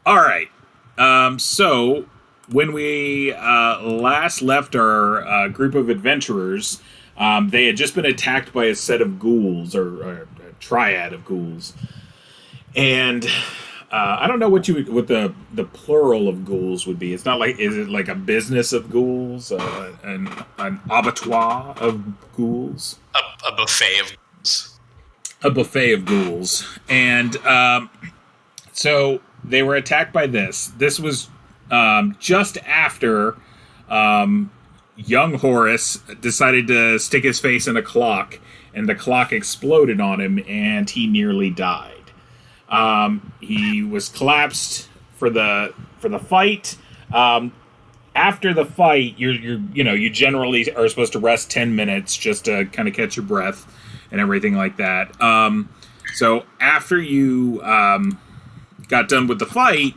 All right. So when we last left our group of adventurers, they had just been attacked by a set of ghouls or a triad of ghouls, and I don't know what the plural of ghouls would be. It's not like is it like a business of ghouls, an abattoir of ghouls, A buffet of ghouls. a buffet of ghouls, and so they were attacked by this. This was just after young Horace decided to stick his face in a clock, and the clock exploded on him, and he nearly died. He was collapsed for the fight. After the fight, you generally are supposed to rest 10 minutes just to kind of catch your breath and everything like that. So after you got done with the fight,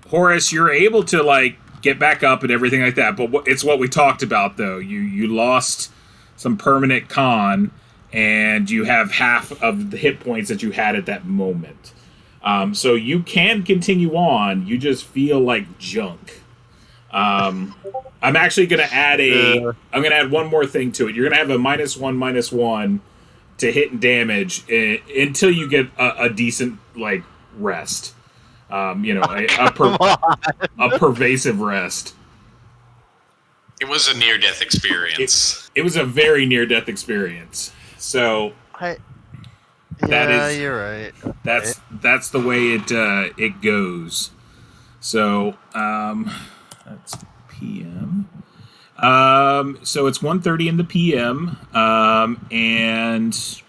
Horace, you're able to like get back up and everything like that. But it's what we talked about though. You lost some permanent con, and you have half of the hit points that you had at that moment. So you can continue on. You just feel like junk. I'm actually going to add I'm going to add one more thing to it. You're going to have a -1/-1 to hit and damage until you get a decent like rest. A pervasive rest. It was a near-death experience. It was a very near-death experience. So you're right. That's the way it goes. So that's PM. So it's 1:30 in the PM, and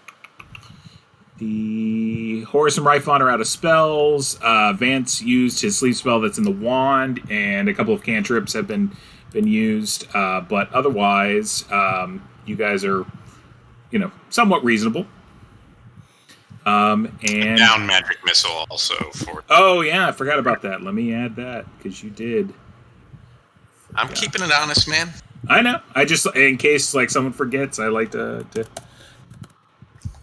the Horace and Ryphon are out of spells. Vance used his sleep spell that's in the wand, and a couple of cantrips have been used. But otherwise, you guys are, somewhat reasonable. And down magic missile also for. Oh yeah, I forgot about that. Let me add that because you did. I'm keeping it honest, man. I know. I just, in case like someone forgets, I like to.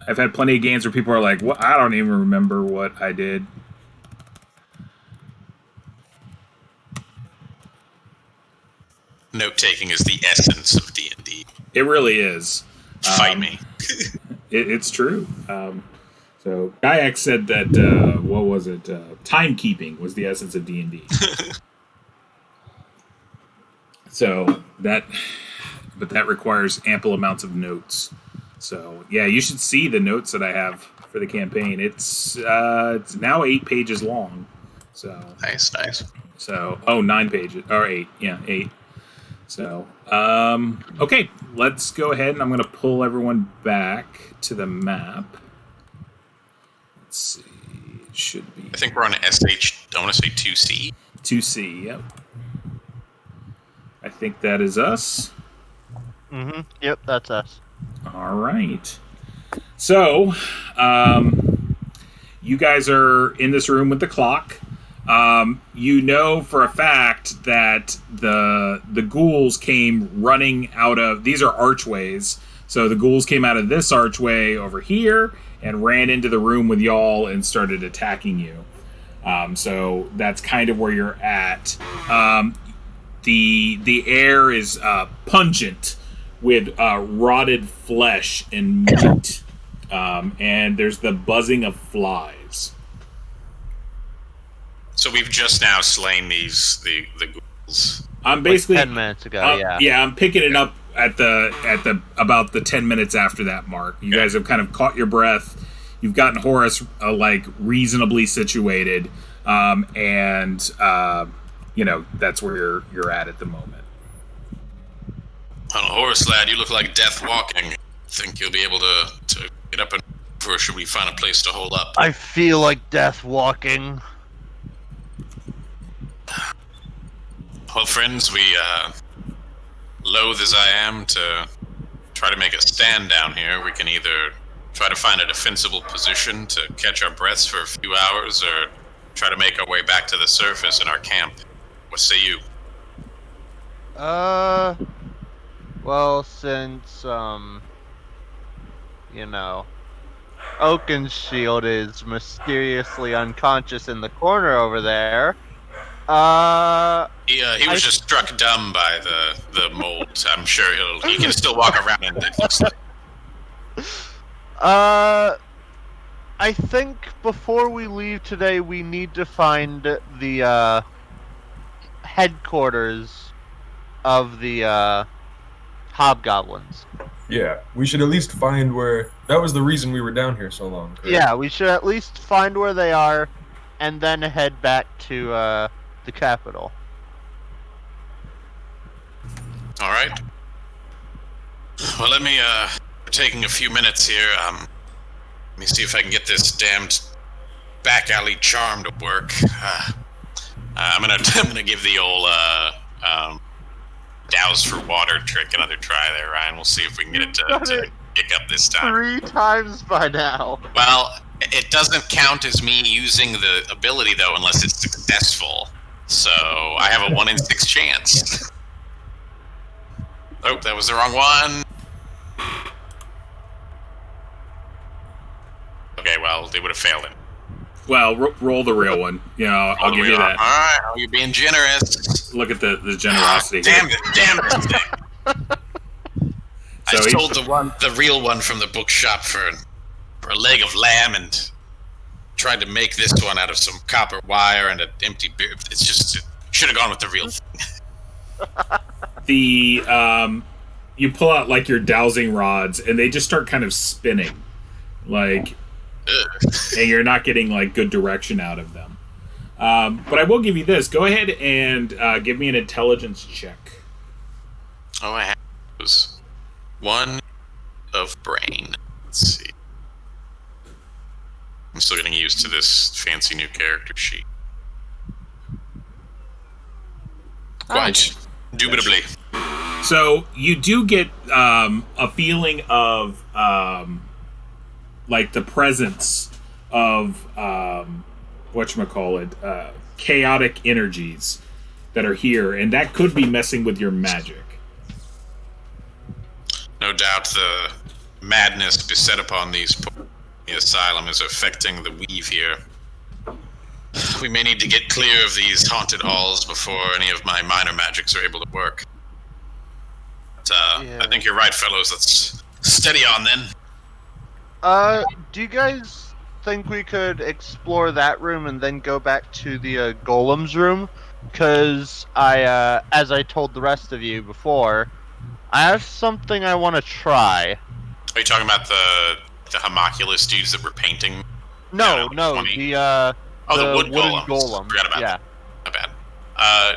I've had plenty of games where people are like, "What? I don't even remember what I did." Note taking is the essence of D&D. It really is. Fight me. It's true. So Gaiax said that what was it? Timekeeping was the essence of D&D. So that requires ample amounts of notes. So yeah, you should see the notes that I have for the campaign. It's now 8 pages long. So nice. So 9 pages or 8? Yeah, 8. So okay, let's go ahead and I'm going to pull everyone back to the map. Let's see. It should be. I think we're on SH. Don't want to say 2C. 2C. Yep. I think that is us. Mm-hmm. Yep, that's us. All right. So, you guys are in this room with the clock. You know for a fact that the ghouls came running out of... These are archways. So the ghouls came out of this archway over here and ran into the room with y'all and started attacking you. So that's kind of where you're at. The air is pungent with rotted flesh and meat, and there's the buzzing of flies. So we've just now slain the ghouls. I'm basically like 10 minutes ago. Yeah, I'm picking it up at the about the 10 minutes after that mark. You guys have kind of caught your breath. You've gotten Horace like reasonably situated, and that's where you're at the moment. On a Horace, lad, you look like death walking. Think you'll be able to get up and move, or should we find a place to hold up? I feel like death walking. Well, friends, we, loath as I am to try to make a stand down here, we can either try to find a defensible position to catch our breaths for a few hours, or try to make our way back to the surface in our camp. What say you? Well, since, Oakenshield is mysteriously unconscious in the corner over there. He was just struck dumb by the mold. I'm sure he can still walk around, and it looks like. I think before we leave today, we need to find the headquarters of the hobgoblins. Yeah, we should at least find where... That was the reason we were down here so long, correct? Yeah, we should at least find where they are, and then head back to the capital. All right. Well, let me taking a few minutes here. Let me see if I can get this damned back alley charm to work. I'm gonna give the old douse for water trick another try there, Ryan. We'll see if we can get it to kick up this time. 3 times by now. Well, it doesn't count as me using the ability though, unless it's successful. So I have a 1 in 6 chance. Oh, that was the wrong one. Okay, well, they would have failed it. Well, roll the real one. You know, I'll give you that. All right, oh, you're being generous. Look at the generosity. Damn it, thing. I So sold the real one from the bookshop for a leg of lamb and tried to make this one out of some copper wire and an empty beer. It's just, it should have gone with the real thing. You pull out like your dowsing rods, and they just start kind of spinning, like. And you're not getting like good direction out of them. But I will give you this. Go ahead and give me an intelligence check. Oh, I have those. 1 of brain. Let's see. I'm still getting used to this fancy new character sheet. Quite indubitably. So you do get a feeling of like the presence of whatchamacallit, chaotic energies that are here, and that could be messing with your magic. No doubt the madness beset upon the asylum is affecting the weave here. We may need to get clear of these haunted halls before any of my minor magics are able to work. But, I think you're right, fellows. Let's steady on then. Do you guys think we could explore that room and then go back to the golem's room? Because as I told the rest of you before, I have something I want to try. Are you talking about the homunculus dudes that were painting? No, the wood wooden golems. golem. Forgot about Yeah. that. Not bad.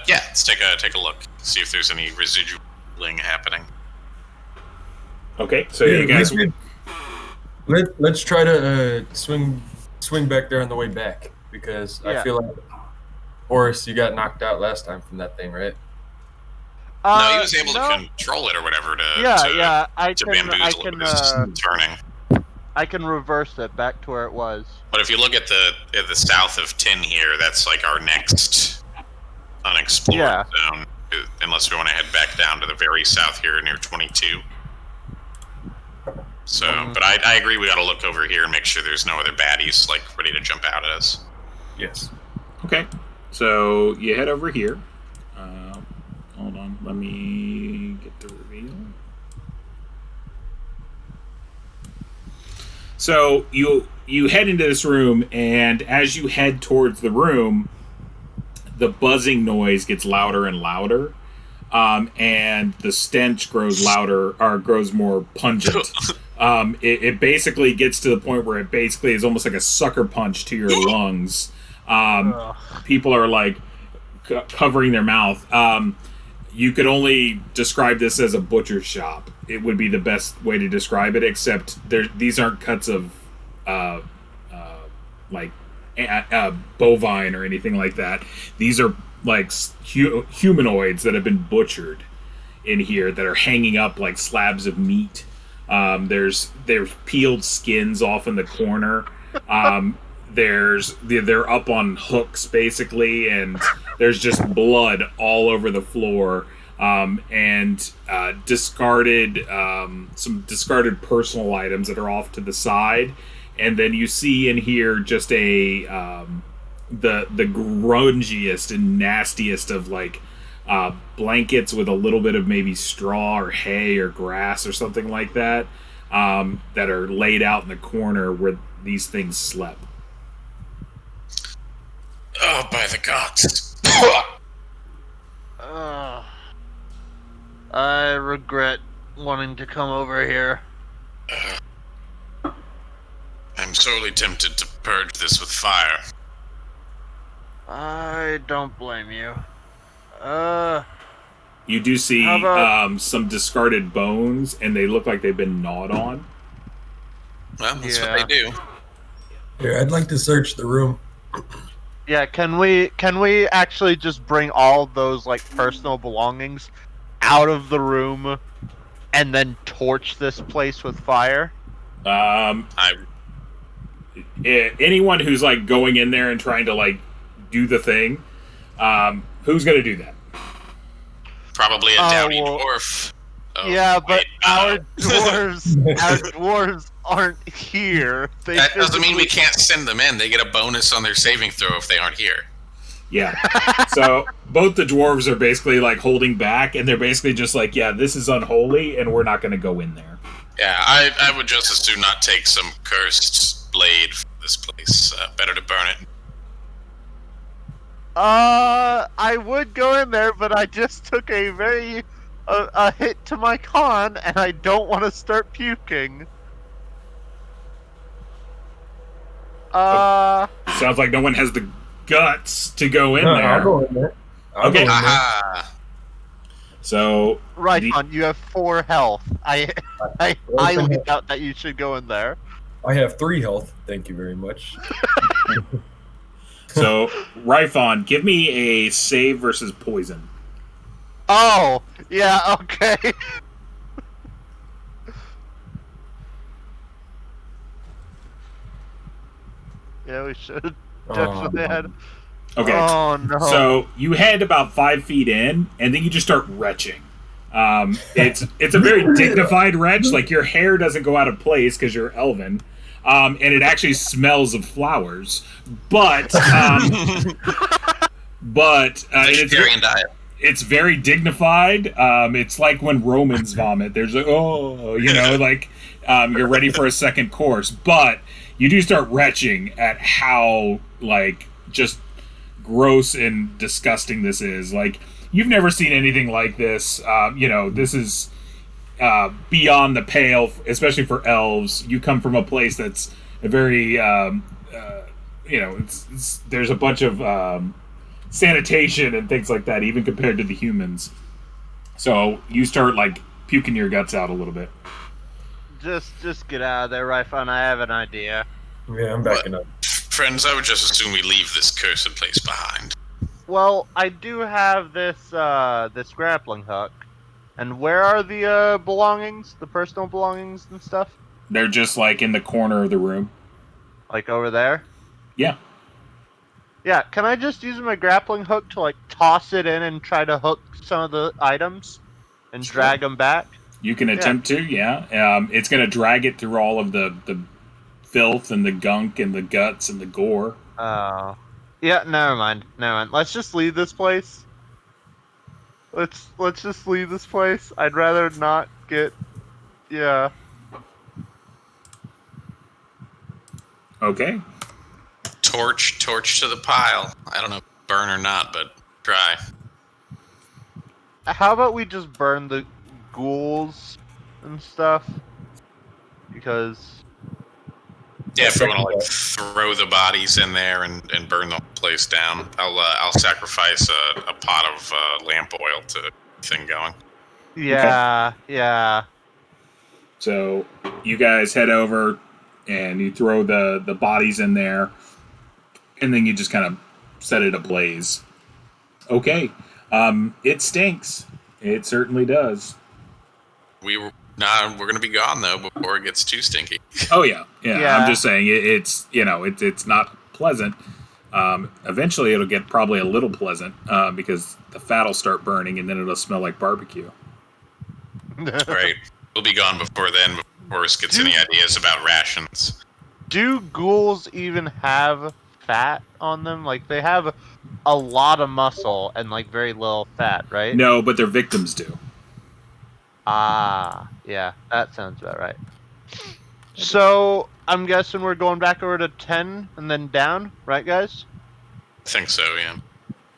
Yeah, let's take a look. See if there's any residual happening. Okay, so you guys. Let's try to swing back there on the way back, because I feel like, Horace, you got knocked out last time from that thing, right? No, he was able to control it or whatever to bamboozle it. It was just turning. I can reverse it back to where it was. But if you look at the south of 10 here, that's like our next unexplored zone. Unless we want to head back down to the very south here near 22. So, but I agree we got to look over here and make sure there's no other baddies like ready to jump out at us. Yes. Okay, so you head over here. Hold on, let me get the reveal. So you head into this room, and as you head towards the room, the buzzing noise gets louder and louder, and the stench grows louder, or grows more pungent. It basically gets to the point where it basically is almost like a sucker punch to your lungs. People are like covering their mouth. You could only describe this as a butcher shop. It would be the best way to describe it, except these aren't cuts of bovine or anything like that. These are like humanoids that have been butchered in here, that are hanging up like slabs of meat. There's peeled skins off in the corner. They're up on hooks basically, and there's just blood all over the floor, and discarded some discarded personal items that are off to the side, and then you see in here just a the grungiest and nastiest of like blankets with a little bit of maybe straw or hay or grass or something like that that are laid out in the corner where these things slept. Oh, by the gods. I regret wanting to come over here. I'm sorely tempted to purge this with fire. I don't blame you. You do see How about- some discarded bones, and they look like they've been gnawed on. Well, that's Yeah. what they do. Here, I'd like to search the room. Yeah, can we actually just bring all those like personal belongings out of the room and then torch this place with fire? Anyone who's like going in there and trying to like do the thing, who's gonna do that? Probably a dowdy dwarf. Oh, yeah, but wait, our dwarves aren't here. That doesn't mean we can't send them in. They get a bonus on their saving throw if they aren't here. Yeah. So both the dwarves are basically like holding back, and they're basically just like, yeah, this is unholy, and we're not going to go in there. Yeah, I would just as soon not take some cursed blade for this place. Better to burn it. I would go in there, but I just took a very a hit to my con, and I don't want to start puking. Sounds like no one has the guts to go in No, there. I'll go in there. I'll Okay. go in there. Aha! So Right on, you have 4 health. I highly doubt that you should go in there. I have 3 health. Thank you very much. So Ryphon, give me a save versus poison. Oh, yeah, okay. Yeah, we should definitely had. Okay. Oh no. So you head about 5 feet in, and then you just start retching. It's a very dignified retch. Like your hair doesn't go out of place because you're elven, and it actually smells of flowers. But Vegetarian diet. it's very dignified. It's like when Romans vomit. There's like, you're ready for a second course. But you do start retching at how like just gross and disgusting this is. Like you've never seen anything like this. This is beyond the pale, especially for elves. You come from a place that's a very there's a bunch of sanitation and things like that, even compared to the humans. So you start like puking your guts out a little bit. Just get out of there, Ryphon. I have an idea. Yeah, I'm backing up. Friends, I would just assume we leave this cursed place behind. Well, I do have this this grappling hook. And where are the belongings, the personal belongings and stuff? They're just like in the corner of the room. Like over there? Yeah. Yeah, can I just use my grappling hook to like toss it in and try to hook some of the items and drag them back? You can attempt to, yeah. It's going to drag it through all of the filth and the gunk and the guts and the gore. Oh. Yeah, never mind. Let's just leave this place. Let's just leave this place. I'd rather not get... Yeah. Okay. Torch to the pile. I don't know, burn or not, but try. How about we just burn the ghouls and stuff? Because... Yeah, if we want to like throw the bodies in there and burn the whole place down, I'll sacrifice a pot of lamp oil to get the thing going. Yeah, yeah. So you guys head over and you throw the bodies in there, and then you just kind of set it ablaze. Okay. It stinks. It certainly does. We're gonna be gone though before it gets too stinky. Oh yeah. Yeah. I'm just saying it's not pleasant. Eventually it'll get probably a little pleasant because the fat will start burning and then it'll smell like barbecue. Right. We'll be gone before then, before Horace gets any ideas about rations. Do ghouls even have fat on them? Like, they have a lot of muscle and, like, very little fat, right? No, but their victims do. Ah, yeah, that sounds about right. So, I'm guessing we're going back over to 10 and then down, right, guys? I think so, yeah.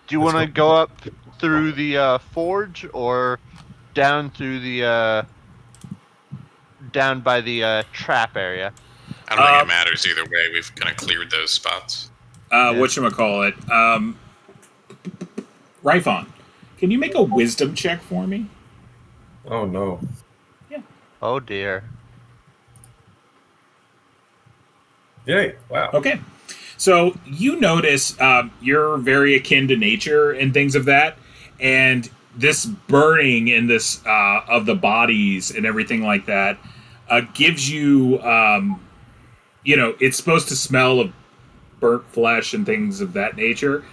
Do you want to go up through the forge or down through the down by the trap area? I don't think it matters either way. We've kind of cleared those spots. Whatchamacallit? Ryphon, can you make a wisdom check for me? Oh no. Yeah. Oh dear. Yay! Wow. Okay. So you notice you're very akin to nature and things of that, and this burning in this of the bodies and everything like that gives you, it's supposed to smell of burnt flesh and things of that nature.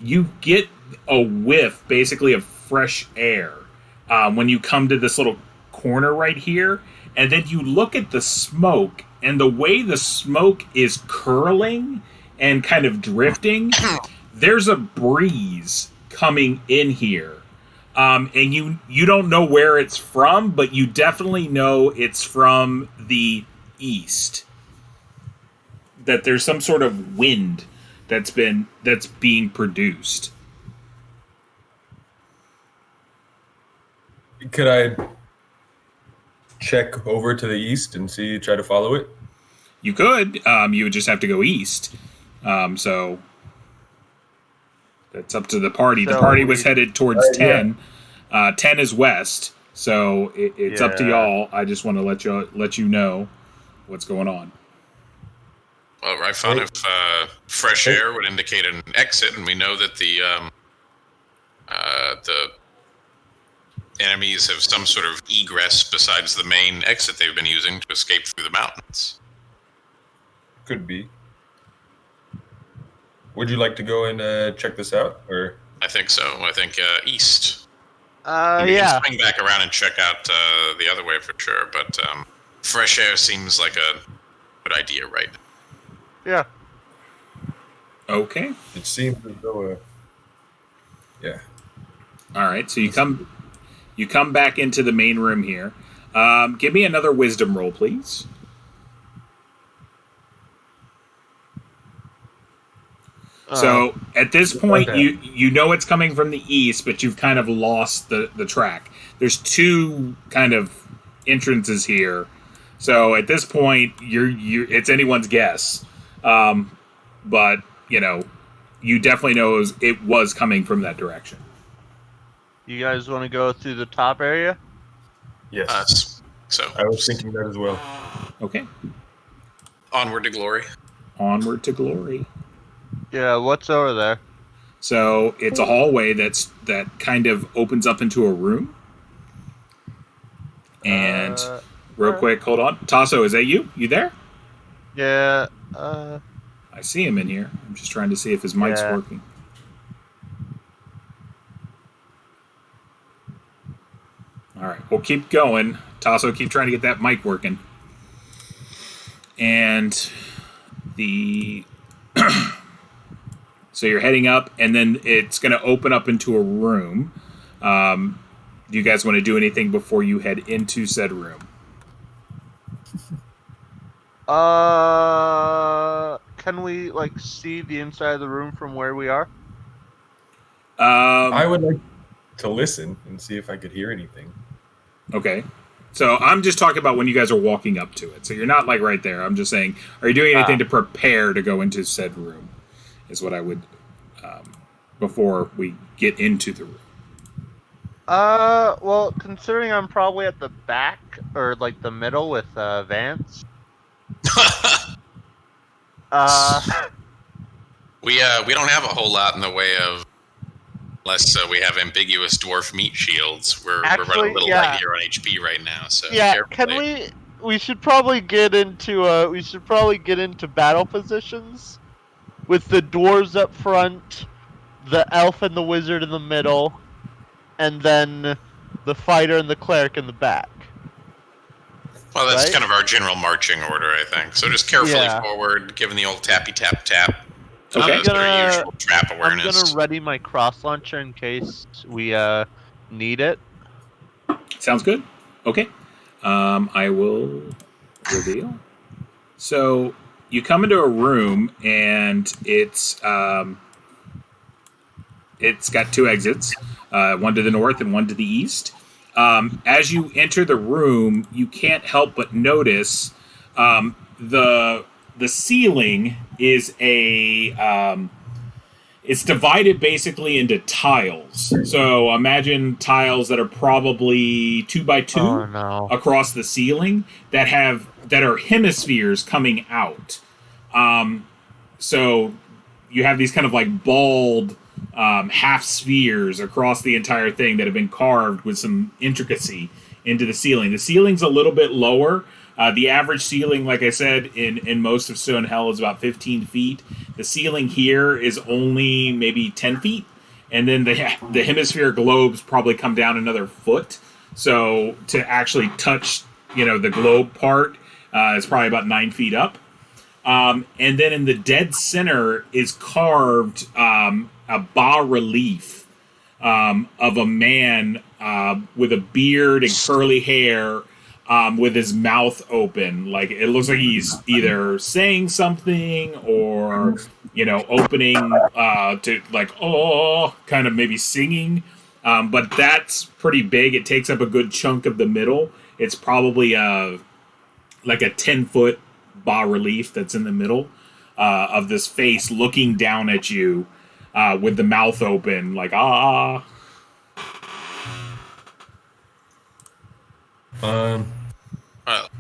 You get a whiff, basically, of fresh air when you come to this little corner right here, and then you look at the smoke, and the way the smoke is curling and kind of drifting, there's a breeze coming in here. And you don't know where it's from, but you definitely know it's from the east. That there's some sort of wind that's being produced. Could I check over to the east and try to follow it? You could. You would just have to go east. So that's up to the party. The party was headed towards 10. Yeah. 10 is west. So it's up to y'all. I just want to let you know what's going on. Well, Ryphon, if fresh air would indicate an exit, and we know that the enemies have some sort of egress besides the main exit they've been using to escape through the mountains. Could be. Would you like to go and check this out, or? I think so. I think east. We can swing back around and check out the other way for sure, but fresh air seems like a good idea right now. Yeah. Okay. It seems as though. Yeah. All right. So you come back into the main room here. Give me another wisdom roll, please. So at this point, you know it's coming from the east, but you've kind of lost the track. There's two kind of entrances here, so at this point, it's anyone's guess. But you definitely know it was coming from that direction. You guys want to go through the top area? Yes. So I was thinking that as well. Okay. Onward to glory. Onward to glory. Yeah, what's over there? So it's a hallway that kind of opens up into a room. And real quick, hold on. Tasso, is that you? You there? Yeah. I see him in here. I'm just trying to see if his mic's working. All right, we'll keep going. Tasso, keep trying to get that mic working. And so you're heading up, and then it's going to open up into a room. Do you guys want to do anything before you head into said room? Can we see the inside of the room from where we are? I would like to listen and see if I could hear anything. Okay. So I'm just talking about when you guys are walking up to it. So you're not right there. I'm just saying, are you doing anything to prepare to go into said room? Is what I would, before we get into the room. Well, considering I'm probably at the back, or the middle with Vance. We don't have a whole lot in the way of, unless we have ambiguous dwarf meat shields. We're running a little light here on HP right now. So can we should probably get into battle positions with the dwarves up front, the elf and the wizard in the middle, and then the fighter and the cleric in the back. Well, that's right? kind of our general marching order, I think. So just carefully forward, giving the old tappy tap tap. Okay. Sort of usual trap I'm awareness. gonna ready my cross launcher in case we need it. Sounds good. Okay. I will reveal. So you come into a room and it's got two exits, one to the north and one to the east. As you enter the room, you can't help but notice the ceiling is it's divided basically into tiles. So imagine tiles that are probably 2 by 2 across the ceiling that are hemispheres coming out. So you have these kind of like bald half spheres across the entire thing that have been carved with some intricacy into the ceiling. The ceiling's a little bit lower. The average ceiling, like I said, in most of Stonehell is about 15 feet. The ceiling here is only maybe 10 feet. And then the hemisphere globes probably come down another foot. So to actually touch, the globe part is probably about 9 feet up. And then in the dead center is carved a bas-relief of a man with a beard and curly hair, with his mouth open. Like, it looks like he's either saying something or, opening to, like, oh, kind of maybe singing. But that's pretty big. It takes up a good chunk of the middle. It's probably like a 10-foot bas-relief that's in the middle of this face looking down at you with the mouth open, like, ah.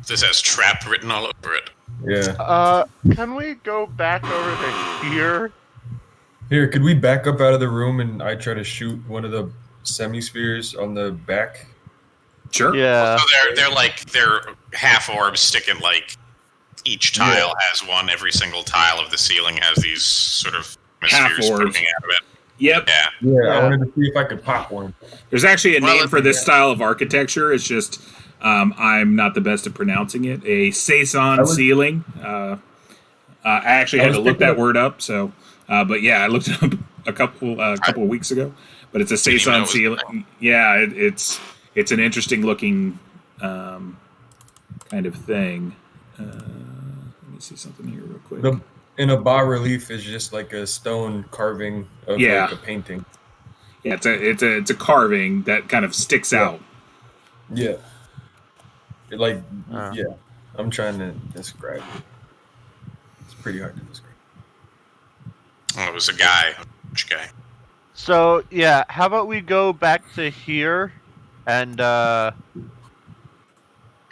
This has trap written all over it. Yeah. Can we go back over to here? Here, could we back up out of the room and I try to shoot one of the semi-spheres on the back? Sure. Yeah. So they're half orbs sticking, like, each tile has one. Every single tile of the ceiling has these sort of spheres poking out of it. Yep. Yeah, I wanted to see if I could pop one. There's actually a name for this style of architecture. It's just I'm not the best at pronouncing it. A saison ceiling. I actually had to look that word up. So, but yeah, I looked it up a couple of weeks ago. But it's a saison ceiling. Yeah, it's an interesting looking kind of thing. Let me see something here real quick. And a bas-relief is just like a stone carving of like a painting. Yeah, it's a carving that kind of sticks out. Yeah. I'm trying to describe it. It's pretty hard to describe. Oh, it was a guy. Which guy? So, yeah, how about we go back to here and, Can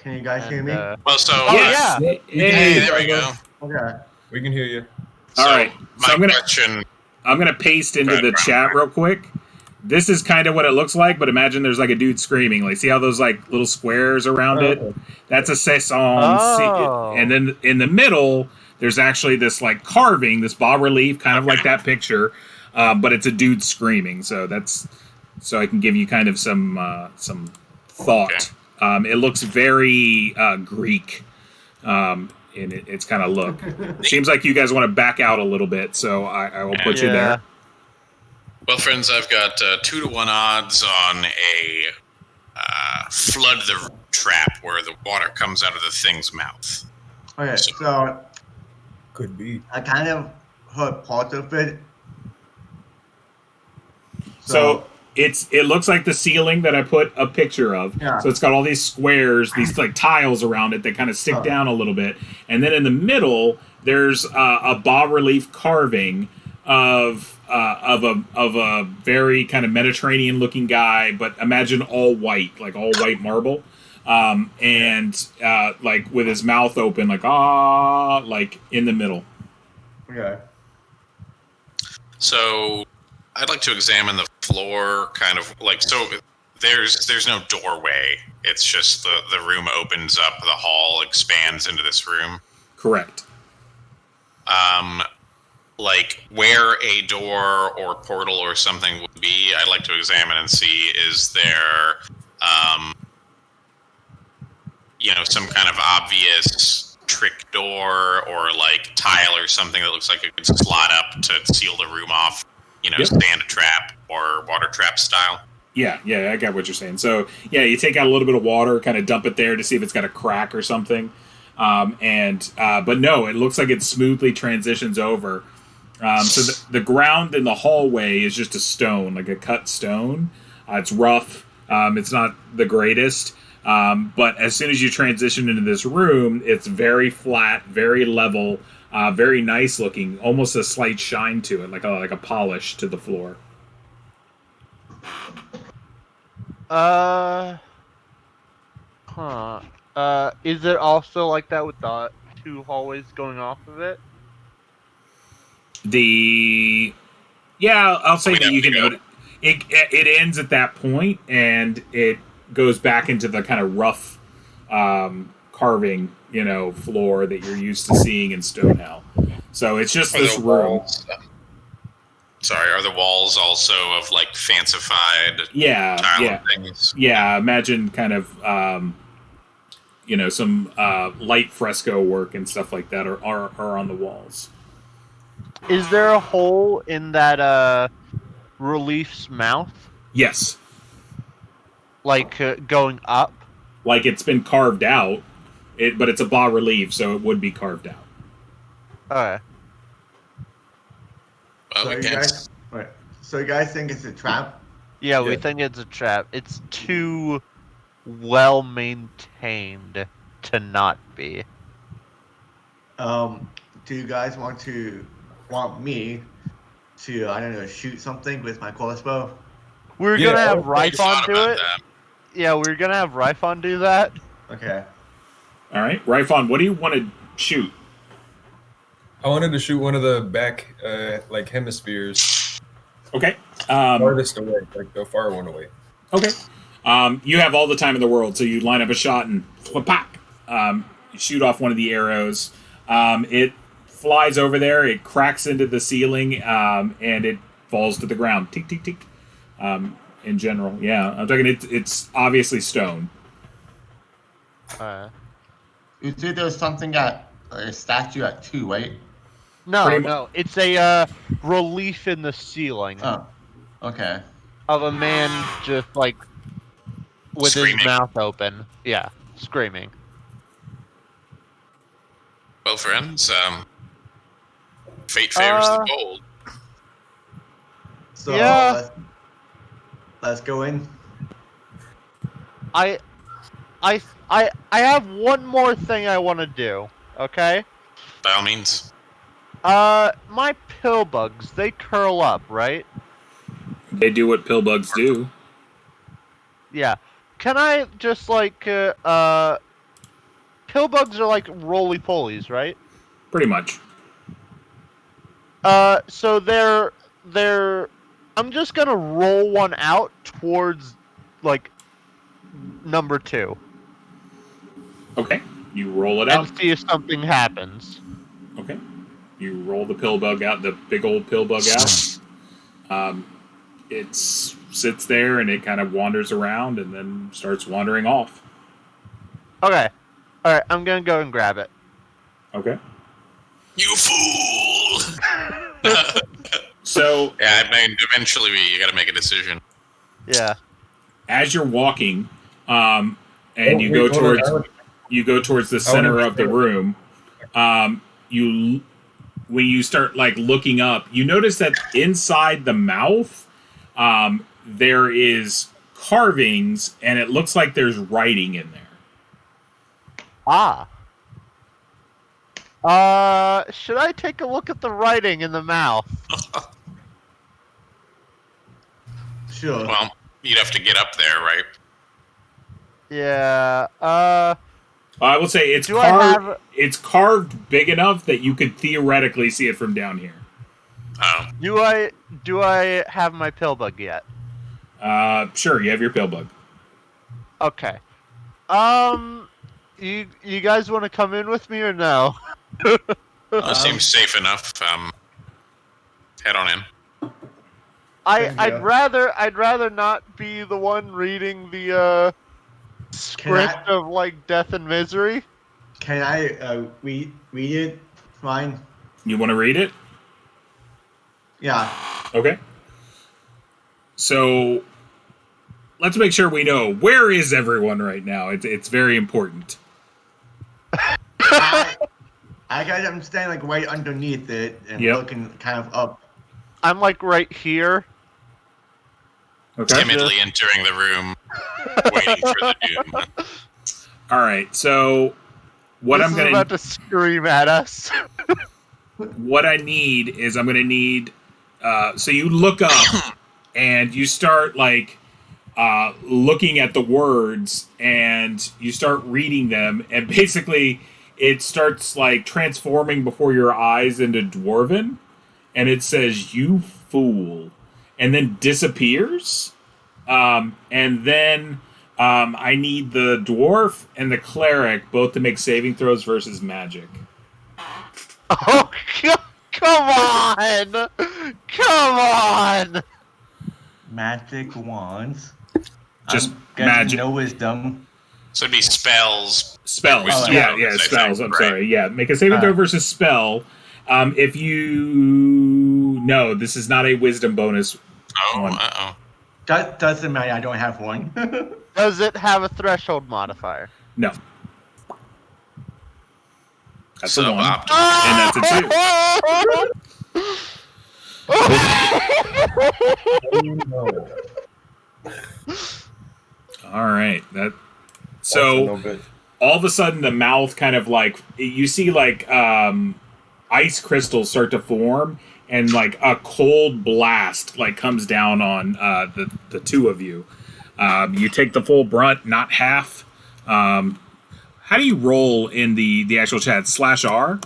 you guys hear me? Well, so... yeah. Hey, there we go. Okay. We can hear you. All right. So I'm gonna paste into the chat real quick. This is kind of what it looks like, but imagine there's like a dude screaming. Like, see how those like little squares around it? That's a saison. And then in the middle, there's actually this like carving, this bas-relief, kind of like that picture, but it's a dude screaming. So I can give you kind of some thought. Okay. It looks very Greek. In its kind of look. Seems like you guys want to back out a little bit, so I will put you there. Well, friends, I've got 2-to-1 odds on a flood the trap where the water comes out of the thing's mouth. Okay, so could be. I kind of heard part of it. So it looks like the ceiling that I put a picture of. Yeah. So it's got all these squares, these like tiles around it that kind of stick down a little bit. And then in the middle, there's a bas-relief carving of a very kind of Mediterranean looking guy, but imagine all white, like all white marble. And like with his mouth open, like like in the middle. Okay. So I'd like to examine the floor, kind of like, so there's no doorway. It's just the room opens up, the hall expands into this room. Correct. Like where a door or portal or something would be, I'd like to examine and see, is there some kind of obvious trick door or like tile or something that looks like it could slot up to seal the room off. Yep. Stand a trap or water trap style. Yeah, I got what you're saying. So, yeah, you take out a little bit of water, kind of dump it there to see if it's got a crack or something. But no, it looks like it smoothly transitions over. So the ground in the hallway is just a stone, like a cut stone. It's rough. It's not the greatest. But as soon as you transition into this room, it's very flat, very level, very nice looking, almost a slight shine to it, like a polish to the floor. Is it also like that with the 2 hallways going off of it? I'll say that you can note it ends at that point, and it goes back into the kind of rough carving, floor that you're used to seeing in Stonehell. So it's just this room. Sorry, are the walls also of like fancified tile things? Yeah, imagine kind of some light fresco work and stuff like that are on the walls. Is there a hole in that relief's mouth? Yes. Like going up? Like it's been carved out, but it's a bas relief, so it would be carved out. Okay. So you guys think it's a trap? Yeah, we think it's a trap. It's too well maintained to not be. Do you guys want me to, I don't know, shoot something with my crossbow? We're gonna have Ryphon do it. Yeah, we're gonna have Ryphon do that. Okay. All right, Ryphon, what do you want to shoot? I wanted to shoot one of the back, hemispheres. Okay. Farthest away, like the far one away. Okay. You have all the time in the world, so you line up a shot and you shoot off one of the arrows. It flies over there, it cracks into the ceiling, and it falls to the ground. Tick, tick, tick. In general, yeah. I'm talking, it's obviously stone. You see there's something at a statue at 2, right? No, it's a relief in the ceiling. Oh, okay. Of a man just like with Screaming. his mouth open. Yeah, screaming. Well, friends, fate favors the bold. So yeah. Let's go in. I have one more thing I want to do. Okay. By all means. My pill bugs, they curl up, right? They do what pill bugs do. Yeah. Can I just like pill bugs are like roly-polies, right? Pretty much. So they're I'm just gonna roll one out towards like number 2. Okay. You roll it out. And see if something happens. Okay. You roll the pill bug out, the big old pill bug out. It sits there and it kind of wanders around and then starts wandering off. Okay. Alright, I'm gonna go and grab it. Okay. You fool! So yeah, I mean, eventually you got to make a decision. Yeah. As you're walking, and you go towards the center of the room, when you start like looking up, you notice that inside the mouth, there is carvings, and it looks like there's writing in there. Should I take a look at the writing in the mouth? Sure. Well, you'd have to get up there, right? Yeah. I will say it's carved. It's carved big enough that you could theoretically see it from down here. Oh. Do I have my pill bug yet? Sure. You have your pill bug. Okay. You guys want to come in with me or no? That seems safe enough. Head on in. I'd rather not be the one reading the script of like death and misery? Can I read it? Fine. You want to read it? Yeah. Okay. So let's make sure we know, where is everyone right now? It's very important. I guess I'm standing like right underneath it and looking kind of up. I'm like right here. Okay. Timidly entering the room, waiting for the doom. All right. So what This I'm is gonna about to scream at us. what I need is I'm gonna need. So you look up and you start like looking at the words and you start reading them, and basically it starts like transforming before your eyes into Dwarven, and it says "you fool," and then disappears. And then I need the dwarf and the cleric both to make saving throws versus magic. Oh, come on! Come on! Magic wands. Just I'm guessing magic. No wisdom. So it'd be spells. Spells. Wisdom Yeah, bonus, yeah, I spells. think, I'm right? sorry. Yeah, make a saving throw versus spell. If you... No, this is not a wisdom bonus. Oh, one. uh-oh. That doesn't matter. I don't have one. Does it have a threshold modifier? No. That's a 1. Suboptimal. And that's a 2. All right. That. So No good. all of a sudden, the mouth kind of like you see like ice crystals start to form, and like a cold blast like comes down on the two of you. You take the full brunt, not half. How do you roll in the actual chat? /R?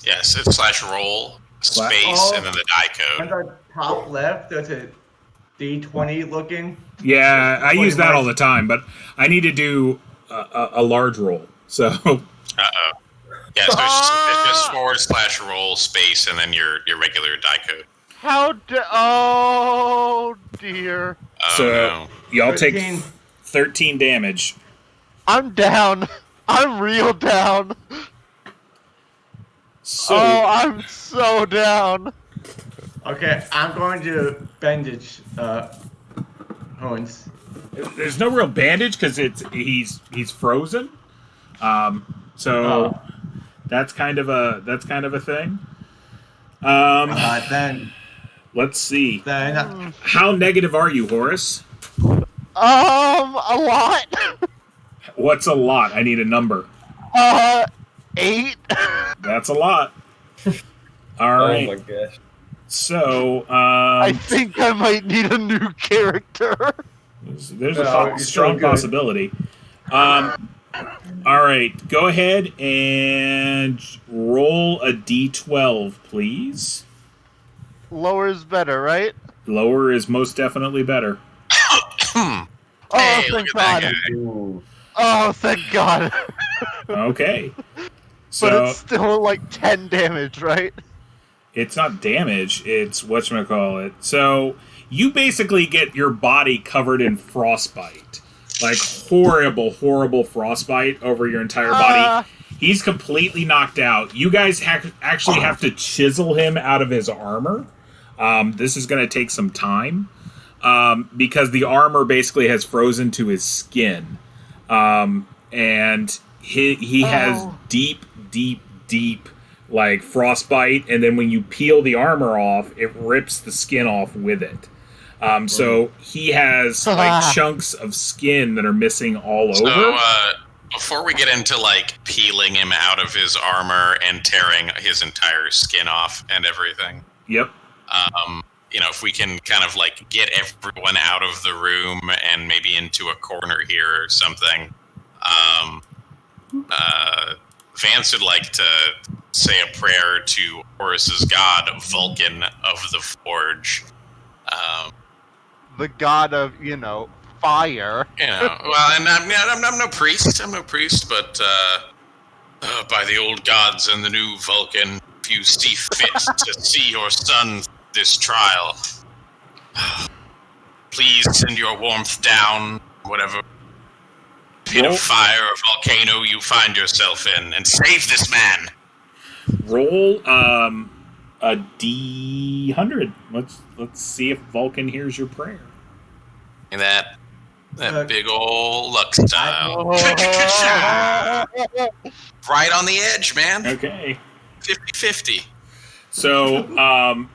Yes, it's /roll, space, and then the die On code. the top left, there's a D20 looking. Yeah, I use that all the time, but I need to do a large roll. So Uh-oh. Yeah, so it's just /roll, space, and then your regular die code. Oh dear. Oh, so no. y'all take 13. 13 damage. I'm down. I'm real down. So Oh, I'm so down. Okay, I'm going to bandage Horns. there's no real bandage because he's frozen. So that's kind of a thing. Then Let's see. then How negative are you, Horace? A lot. What's a lot? I need a number. 8. That's a lot. All Oh right. my gosh. So I think I might need a new character. there's No, a you're strong so good. possibility. All right. Go ahead and roll a d12, please. Lower is better, right? Lower is most definitely better. Oh, Hey, thank look at that God. guy. Ooh. Oh, thank God. Okay. But So it's still like 10 damage, right? it's not damage, it's whatchamacallit. So you basically get your body covered in frostbite. Like horrible, horrible frostbite over your entire body. He's completely knocked out. You guys actually have to chisel him out of his armor. This is going to take some time. Because the armor basically has frozen to his skin. And he has deep, deep, deep like frostbite, and then when you peel the armor off, it rips the skin off with it. So he has like chunks of skin that are missing all over. So, before we get into like peeling him out of his armor and tearing his entire skin off and everything, Yep. if we can kind of like get everyone out of the room and maybe into a corner here or something, Vance would like to say a prayer to Horus's god, Vulcan of the Forge. The god of, fire. Well, and I'm no priest. I'm no priest, but by the old gods and the new Vulcan, if you see fit to see your son this trial, please send your warmth down, whatever. pit of fire or volcano you find yourself in, and save this man. Roll a D100. Let's see if Vulcan hears your prayer. That big ol' luck style. Right on the edge, man. Okay. 50-50. So,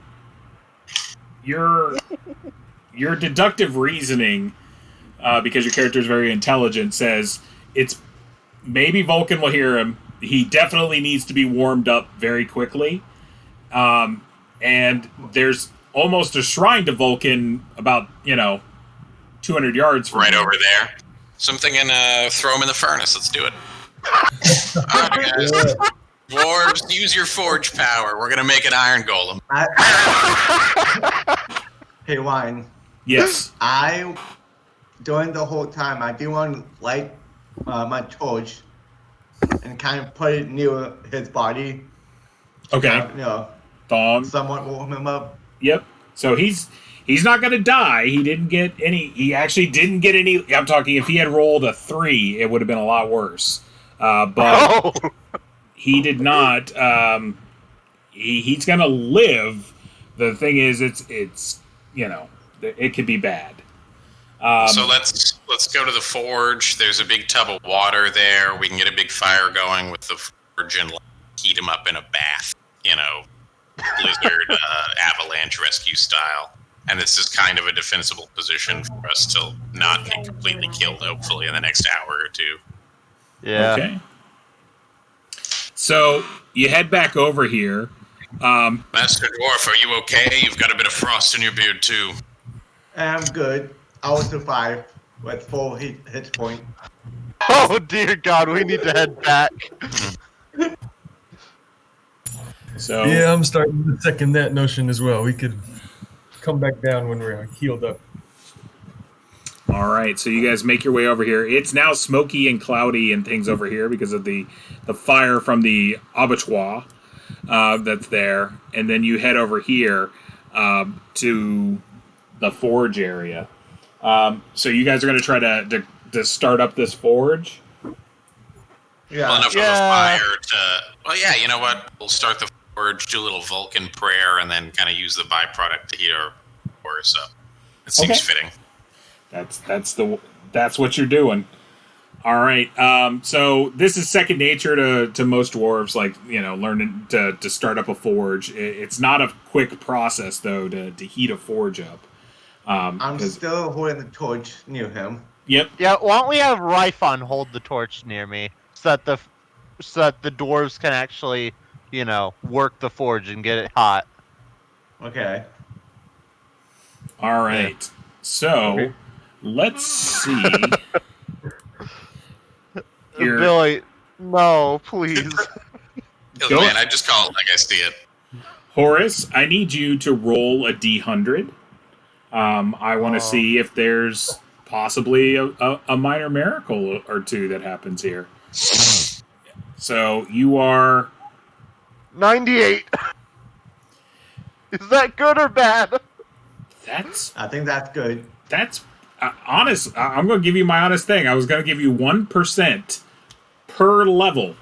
your deductive reasoning, because your character is very intelligent, says it's maybe Vulcan will hear him. He definitely needs to be warmed up very quickly. And there's almost a shrine to Vulcan about, 200 yards from right here. over there. So I'm thinking, throw him in the furnace. Let's do it. All right, guys. Dwarves, use your forge power. We're gonna make an iron golem. Hey, Wine. Yes. During the whole time, I do want to light my torch and kind of put it near his body. Okay. Thong. Somewhat warm him up. Yep. So he's not going to die. He actually didn't get any. I'm talking if he had rolled a 3, it would have been a lot worse. But he did not. He's going to live. The thing is, it could be bad. So let's go to the forge. There's a big tub of water there. We can get a big fire going with the forge and heat him up in a bath. Blizzard avalanche rescue style. And this is kind of a defensible position for us to not get completely killed, hopefully, in the next hour or two. Yeah. Okay. So you head back over here. Master Dwarf, are you okay? You've got a bit of frost in your beard, too. I'm good. I will survive with full hit point. Oh dear God, we need to head back. So Yeah, I'm starting to second that notion as well. We could come back down when we're healed up. all right. So you guys make your way over here. It's now smoky and cloudy and things over here because of the fire from the abattoir that's there. And then you head over here to the forge area. So you guys are going to try to start up this forge? Yeah. Well, enough of a fire to... Well, yeah, you know what? We'll start the forge, do a little Vulcan prayer, and then kind of use the byproduct to heat our force up. It seems fitting. That's what you're doing. All right. So this is second nature to most dwarves, learning to start up a forge. It's not a quick process though to heat a forge up. I'm still holding the torch near him. Yep. Yeah, why don't we have Ryphon hold the torch near me so that the dwarves can actually, work the forge and get it hot. Okay. All right. So let's see. Here. Billy, no, please. Man, I just call it like I see it. Horace, I need you to roll a D100. I want to see if there's possibly a minor miracle or two that happens here. So you are 98. Is that good or bad? I think that's good. That's honest. I'm going to give you my honest thing. I was going to give you 1% per level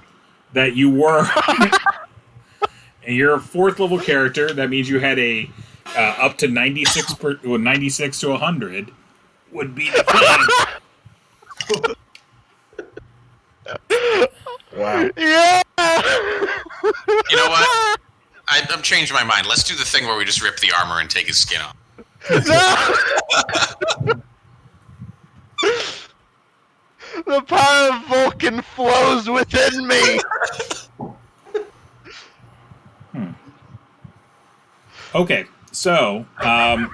that you were. And you're a 4th level character. That means you had a up to 96 to 100 would be the thing. Wow. Yeah. You know what? I'm changing my mind. Let's do the thing where we just rip the armor and take his skin off. The power of Vulcan flows within me. Okay, so I'm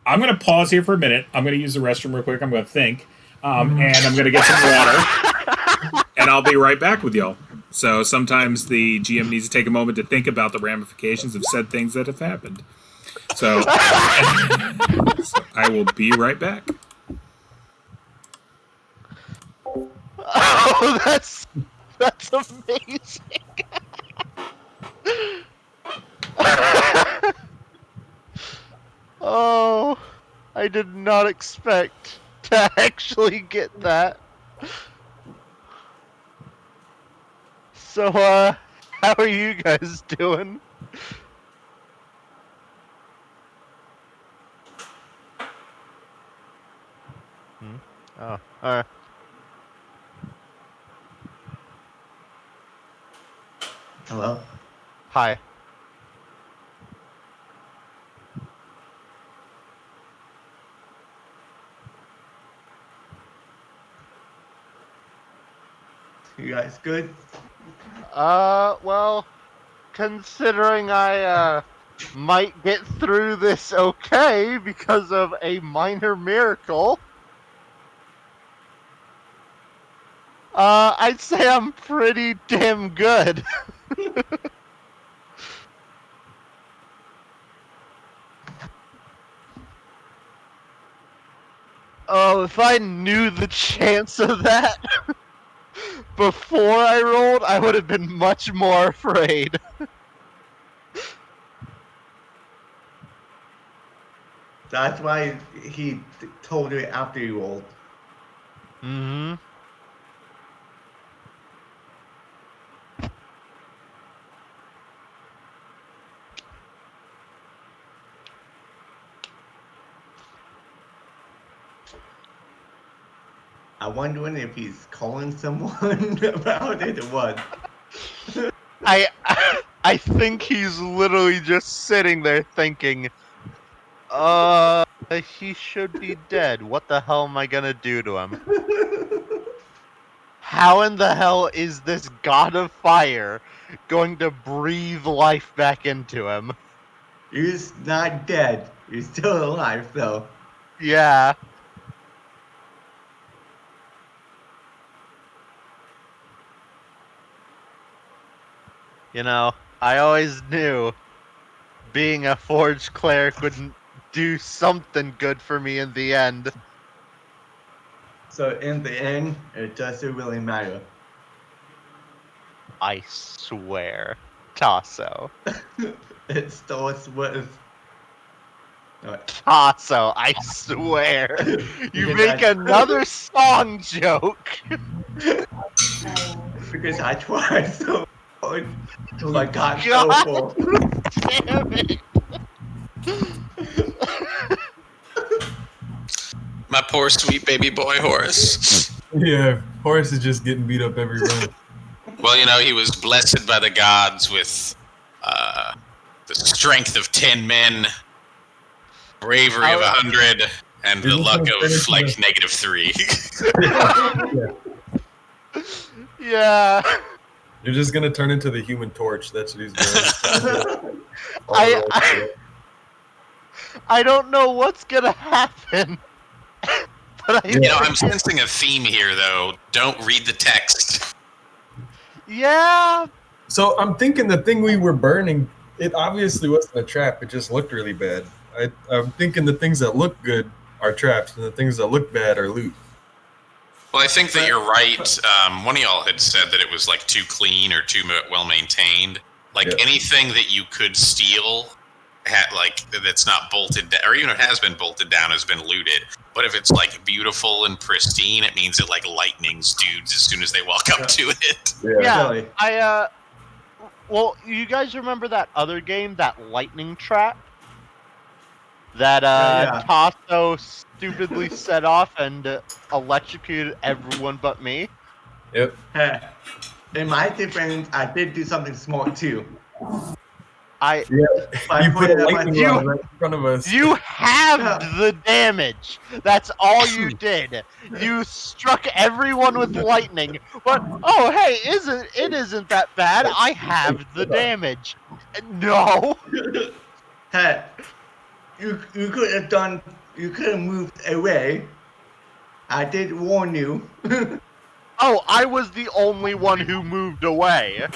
going to pause here for a minute. I'm going to use the restroom real quick. I'm going to think, and I'm going to get some water, and I'll be right back with y'all. So sometimes the GM needs to take a moment to think about the ramifications of said things that have happened. So I will be right back. Oh, that's amazing. Oh, I did not expect to actually get that. So, how are you guys doing? Oh, alright. Hello? Hi. You guys good? Well, considering I, might get through this okay because of a minor miracle, I'd say I'm pretty damn good. Oh, if I knew the chance of that before I rolled, I would have been much more afraid. That's why he told you after you rolled. Mm-hmm. I'm wondering if he's calling someone about it or what. I think he's literally just sitting there thinking, he should be dead. What the hell am I gonna do to him? How in the hell is this god of fire going to breathe life back into him? He's not dead. He's still alive, though. Yeah. You know, I always knew being a forged cleric would do something good for me in the end. So in the end, it doesn't really matter. I swear. Tasso. It starts with... Alright. Tasso, I swear. You Yeah, make that's- another song joke. Because I tried so hard. I got God. so full. Damn it. My poor sweet baby boy Horace. Yeah, Horace is just getting beat up every round. Well, you know, he was blessed by the gods with the strength of 10 men, bravery of 100, and the luck of like -3. Yeah. You're just gonna turn into the Human Torch. That's what he's doing. I don't know what's gonna happen. But You know, I'm sensing a theme here, though. Don't read the text. Yeah. So I'm thinking the thing we were burning, it obviously wasn't a trap. It just looked really bad. I'm thinking the things that look good are traps, and the things that look bad are loot. Well, I think that you're right. One of y'all had said that it was like too clean or too well maintained. Like anything that you could steal, that's not bolted down, or even if it has been bolted down, has been looted. But if it's like beautiful and pristine, it means it like lightnings dudes as soon as they walk up to it. Yeah. Well, you guys remember that other game, that lightning trap? That Tasso stupidly set off and electrocuted everyone but me? Yep. Hey, in my defense, I did do something smart too. You put a lightning rod right in front of us. You halved the damage. That's all you did. You struck everyone with lightning. But oh hey, it isn't that bad. I halved the damage. No. Hey, you could have done. You could have moved away. I did warn you. Oh, I was the only one who moved away.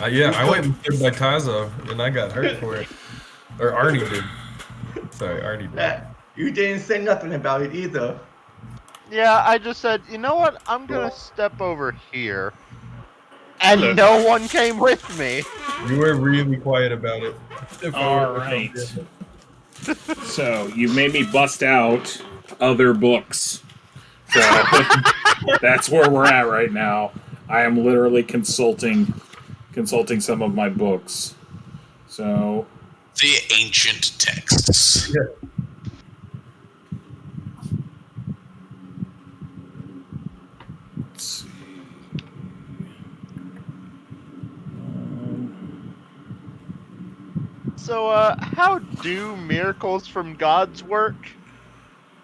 I went and stood by Tazo, and I got hurt for it. Or Arnie did. Sorry, Arnie did. You didn't say nothing about it either. Yeah, I just said, you know what? I'm gonna step over here. And no one came with me. You were really quiet about it. All right. So you made me bust out other books. So that's where we're at right now. I am literally consulting some of my books. So the ancient texts. Yeah. let's see. So, how do miracles from gods work?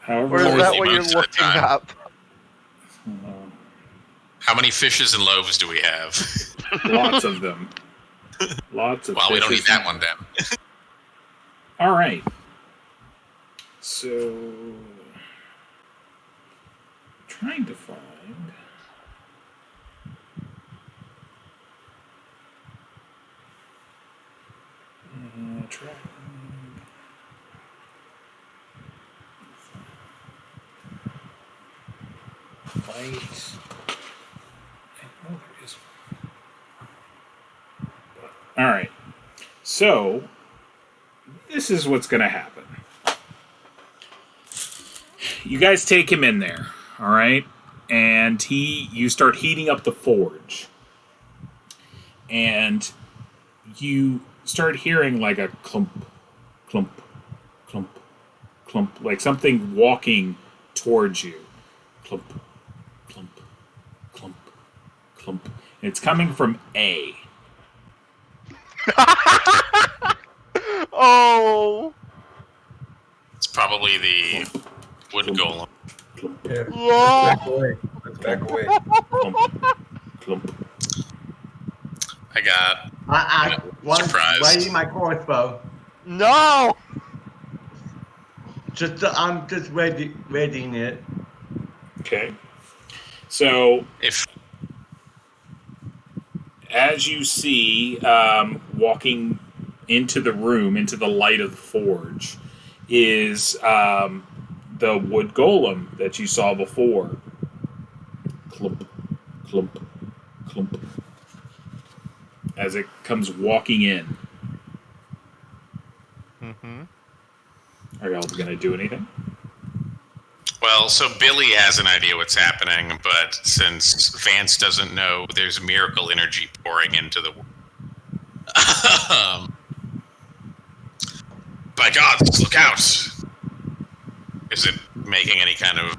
However, Or is However, that the what you're months at a looking time. up? How many fishes and loaves do we have? lots of them. Lots of. Well, we don't need fishes. that one then. All right. So, trying to find. Tracking. Light. Oh, there is. All right. So, this is what's going to happen. You guys take him in there, all right? And you start heating up the forge. And you start hearing like a clump, clump, clump, clump, like something walking towards you. Clump, clump, clump, clump. And it's coming from A. Oh! It's probably the wood golem. Clump, Yeah. Whoa! Back away. Let's back away. clump, clump. I got. I was Surprise. ready my crossbow. No! I'm just readying it. Okay. So, If as you see, walking into the room, into the light of the forge, is the wood golem that you saw before. Clump, clump, clump. As it comes walking in. Mm-hmm. Are y'all going to do anything? Well, so Billy has an idea what's happening, but since Vance doesn't know, there's miracle energy pouring into the. By God, look out! Is it making any kind of,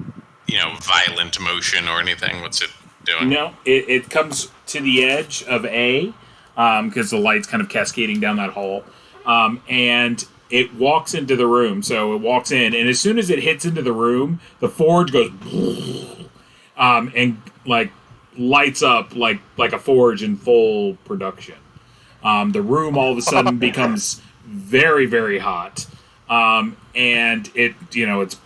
violent motion or anything? What's it doing? No, it comes to the edge of A, because the light's kind of cascading down that hall, and it walks into the room. So it walks in, and as soon as it hits into the room, the forge goes, and like lights up like a forge in full production. The room all of a sudden becomes very, very hot, and it's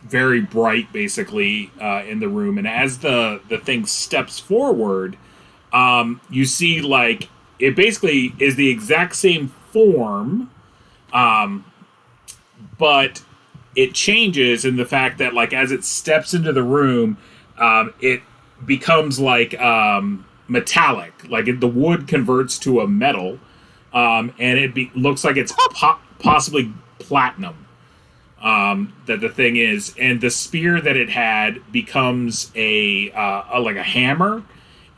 very bright basically in the room. And as the thing steps forward, you see like it basically is the exact same form. But it changes in the fact that, like, as it steps into the room, it becomes like metallic. Like the wood converts to a metal, and it looks like it's possibly platinum. That the thing is, and the spear that it had becomes like a hammer,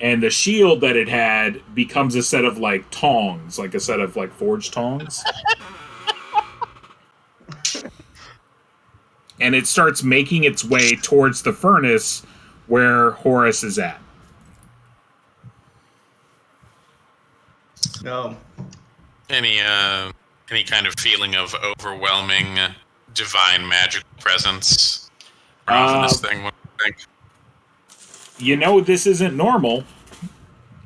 and the shield that it had becomes a set of like tongs, like a set of like forged tongs. And it starts making its way towards the furnace where Horace is at. No. Any kind of feeling of overwhelming divine magical presence around this thing? What do you think? This isn't normal.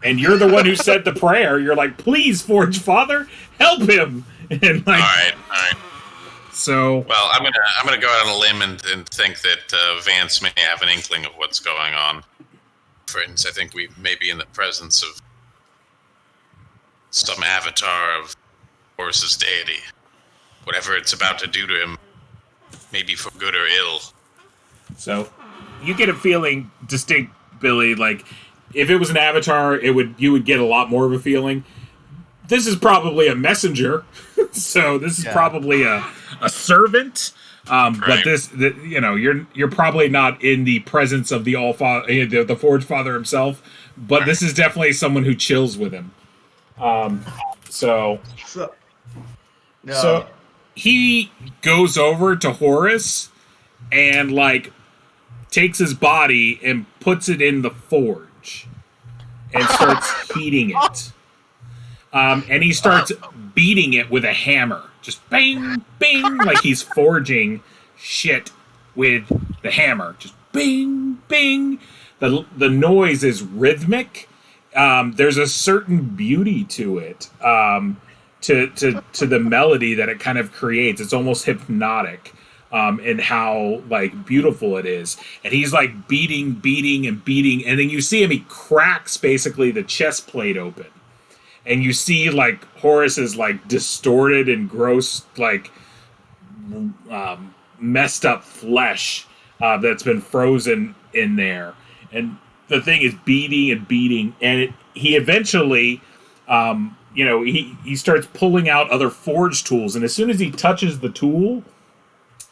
And you're the one who said the prayer. You're like, please, Forge Father, help him. And like, All right. So, Well, I'm gonna go out on a limb and think that Vance may have an inkling of what's going on. For instance, I think we may be in the presence of some avatar of Horus's deity. Whatever it's about to do to him, maybe for good or ill. So you get a feeling distinct, Billy, like if it was an avatar, you would get a lot more of a feeling. This is probably a messenger. So this is probably a servant. But Right. you're probably not in the presence of the the Forge Father himself, but this is definitely someone who chills with him. So So, no. So he goes over to Horus and like takes his body and puts it in the forge and starts heating it. And he starts beating it with a hammer. Just bang, bang, like he's forging shit with the hammer. Just bing, bing. The noise is rhythmic. There's a certain beauty to it. To the melody that it kind of creates. It's almost hypnotic in how like beautiful it is. And he's like beating, and then you see him, he cracks basically the chest plate open. And you see like Horus's like distorted and gross like messed up flesh that's been frozen in there. And the thing is beating, and he eventually he starts pulling out other forge tools, and as soon as he touches the tool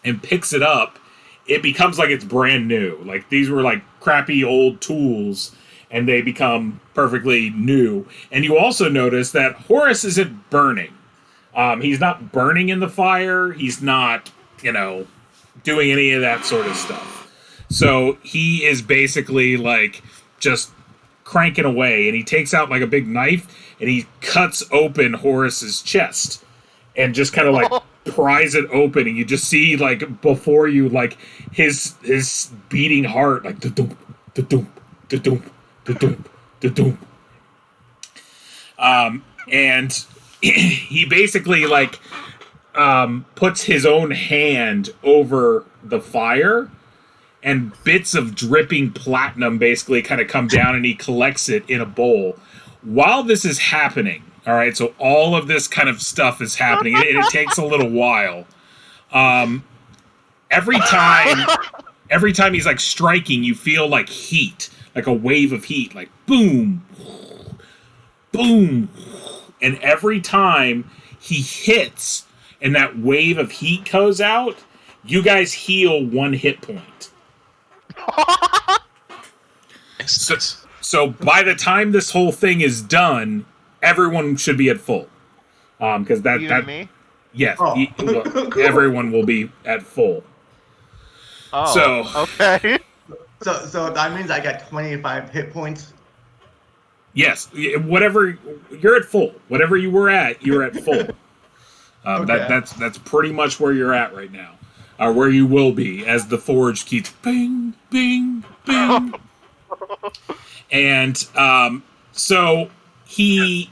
and picks it up, it becomes like it's brand new. Like these were like crappy old tools, and they become perfectly new. And you also notice that Horus isn't burning. He's not burning in the fire. He's not, doing any of that sort of stuff. So he is basically like just cranking away, and he takes out like a big knife and he cuts open Horus's chest and just kind of like pries it open, and you just see like before you like his beating heart like da-dum, da-dum, da-dum, da-dum, da-dum. And he basically like puts his own hand over the fire, and bits of dripping platinum basically kind of come down, and he collects it in a bowl. While this is happening, all right, so all of this kind of stuff is happening, and it takes a little while. Every time he's like striking, you feel like heat, like a wave of heat, like boom, boom. And every time he hits and that wave of heat goes out, you guys heal 1 hit point. So by the time this whole thing is done, everyone should be at full. Because that me? yes, Oh. everyone will be at full. Oh, So okay. So that means I got 25 hit points. Yes, whatever you're at full. Whatever you were at, you're at full. Okay. That's pretty much where you're at right now, where you will be as the forge keeps bing, bing, bing. And so he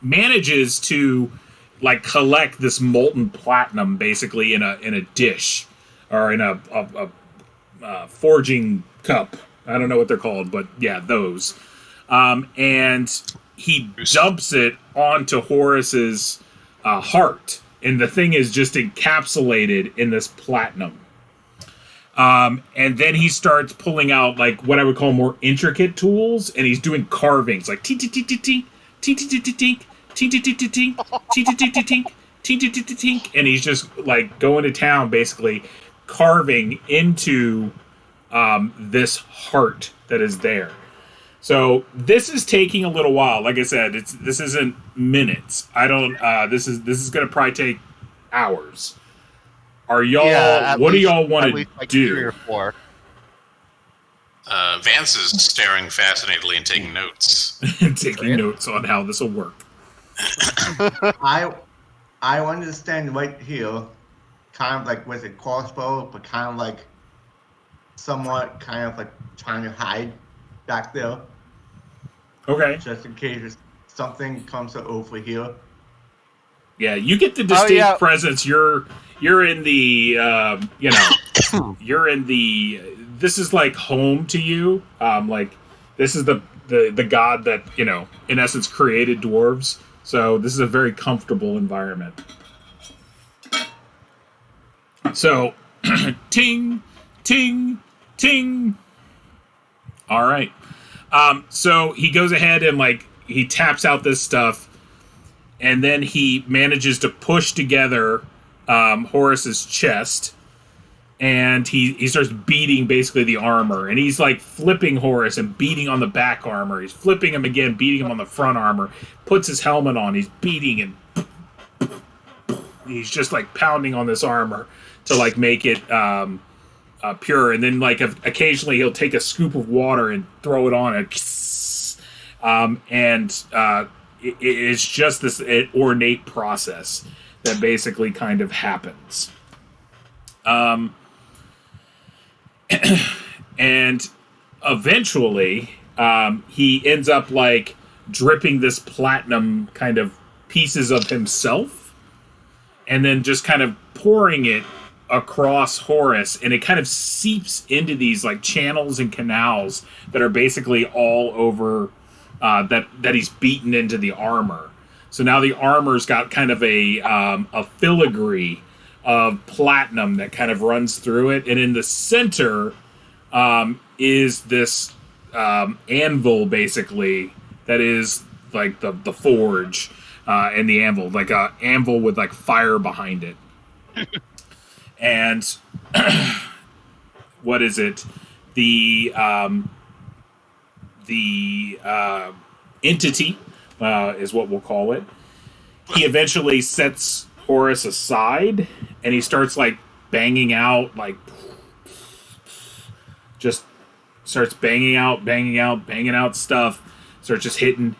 manages to like collect this molten platinum basically in a dish or in a forging cup. I don't know what they're called, but yeah, those. And he dumps it onto Horus's heart, and the thing is just encapsulated in this platinum. And then he starts pulling out like what I would call more intricate tools, and he's doing carvings like tink tink tink tink tink tink tink tink tink tink tink tink tink tink, and he's just like going to town basically carving into this heart that is there. So this is taking a little while. Like I said, this isn't minutes. I don't. This is going to probably take hours. Are y'all? What do y'all want to like do? 3 or 4. Vance is staring fascinatedly and taking notes. Taking notes on how this will work. I understand right here, kind of like with a crossbow, but kind of like somewhat kind of like trying to hide back there, Okay. just in case something comes over here. Yeah, you get the distinct presence. You're in the you're in the. This is like home to you. Like this is the god that in essence created dwarves. So this is a very comfortable environment. So, ting, ting, ting. All right. So he goes ahead and like he taps out this stuff, and then he manages to push together Horus's chest, and he starts beating basically the armor, and he's like flipping Horus and beating on the back armor. He's flipping him again, beating him on the front armor. Puts his helmet on. He's beating and he's just like pounding on this armor to like make it pure. And then like occasionally he'll take a scoop of water and throw it on it. It's just this ornate process that basically kind of happens. And eventually, he ends up like dripping this platinum kind of pieces of himself, and then just kind of pouring it across Horus, and it kind of seeps into these like channels and canals that are basically all over that he's beaten into the armor. So now the armor's got kind of a filigree of platinum that kind of runs through it, and in the center is this anvil, basically, that is like the forge and the anvil, like a anvil with like fire behind it. And what is it? The entity is what we'll call it. He eventually sets Horus aside, and he starts like banging out, like just starts banging out stuff. Starts just hitting.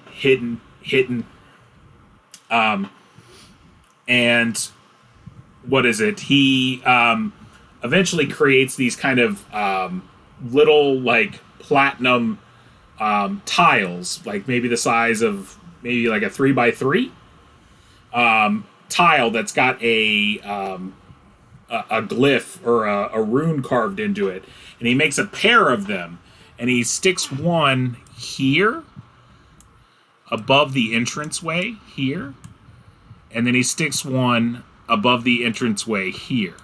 And what is it? He eventually creates these kind of little like platinum tiles, like maybe the size of maybe like a 3x3 tile that's got a glyph or a rune carved into it, and he makes a pair of them, and he sticks one here above the entranceway here, and then he sticks one above the entranceway here.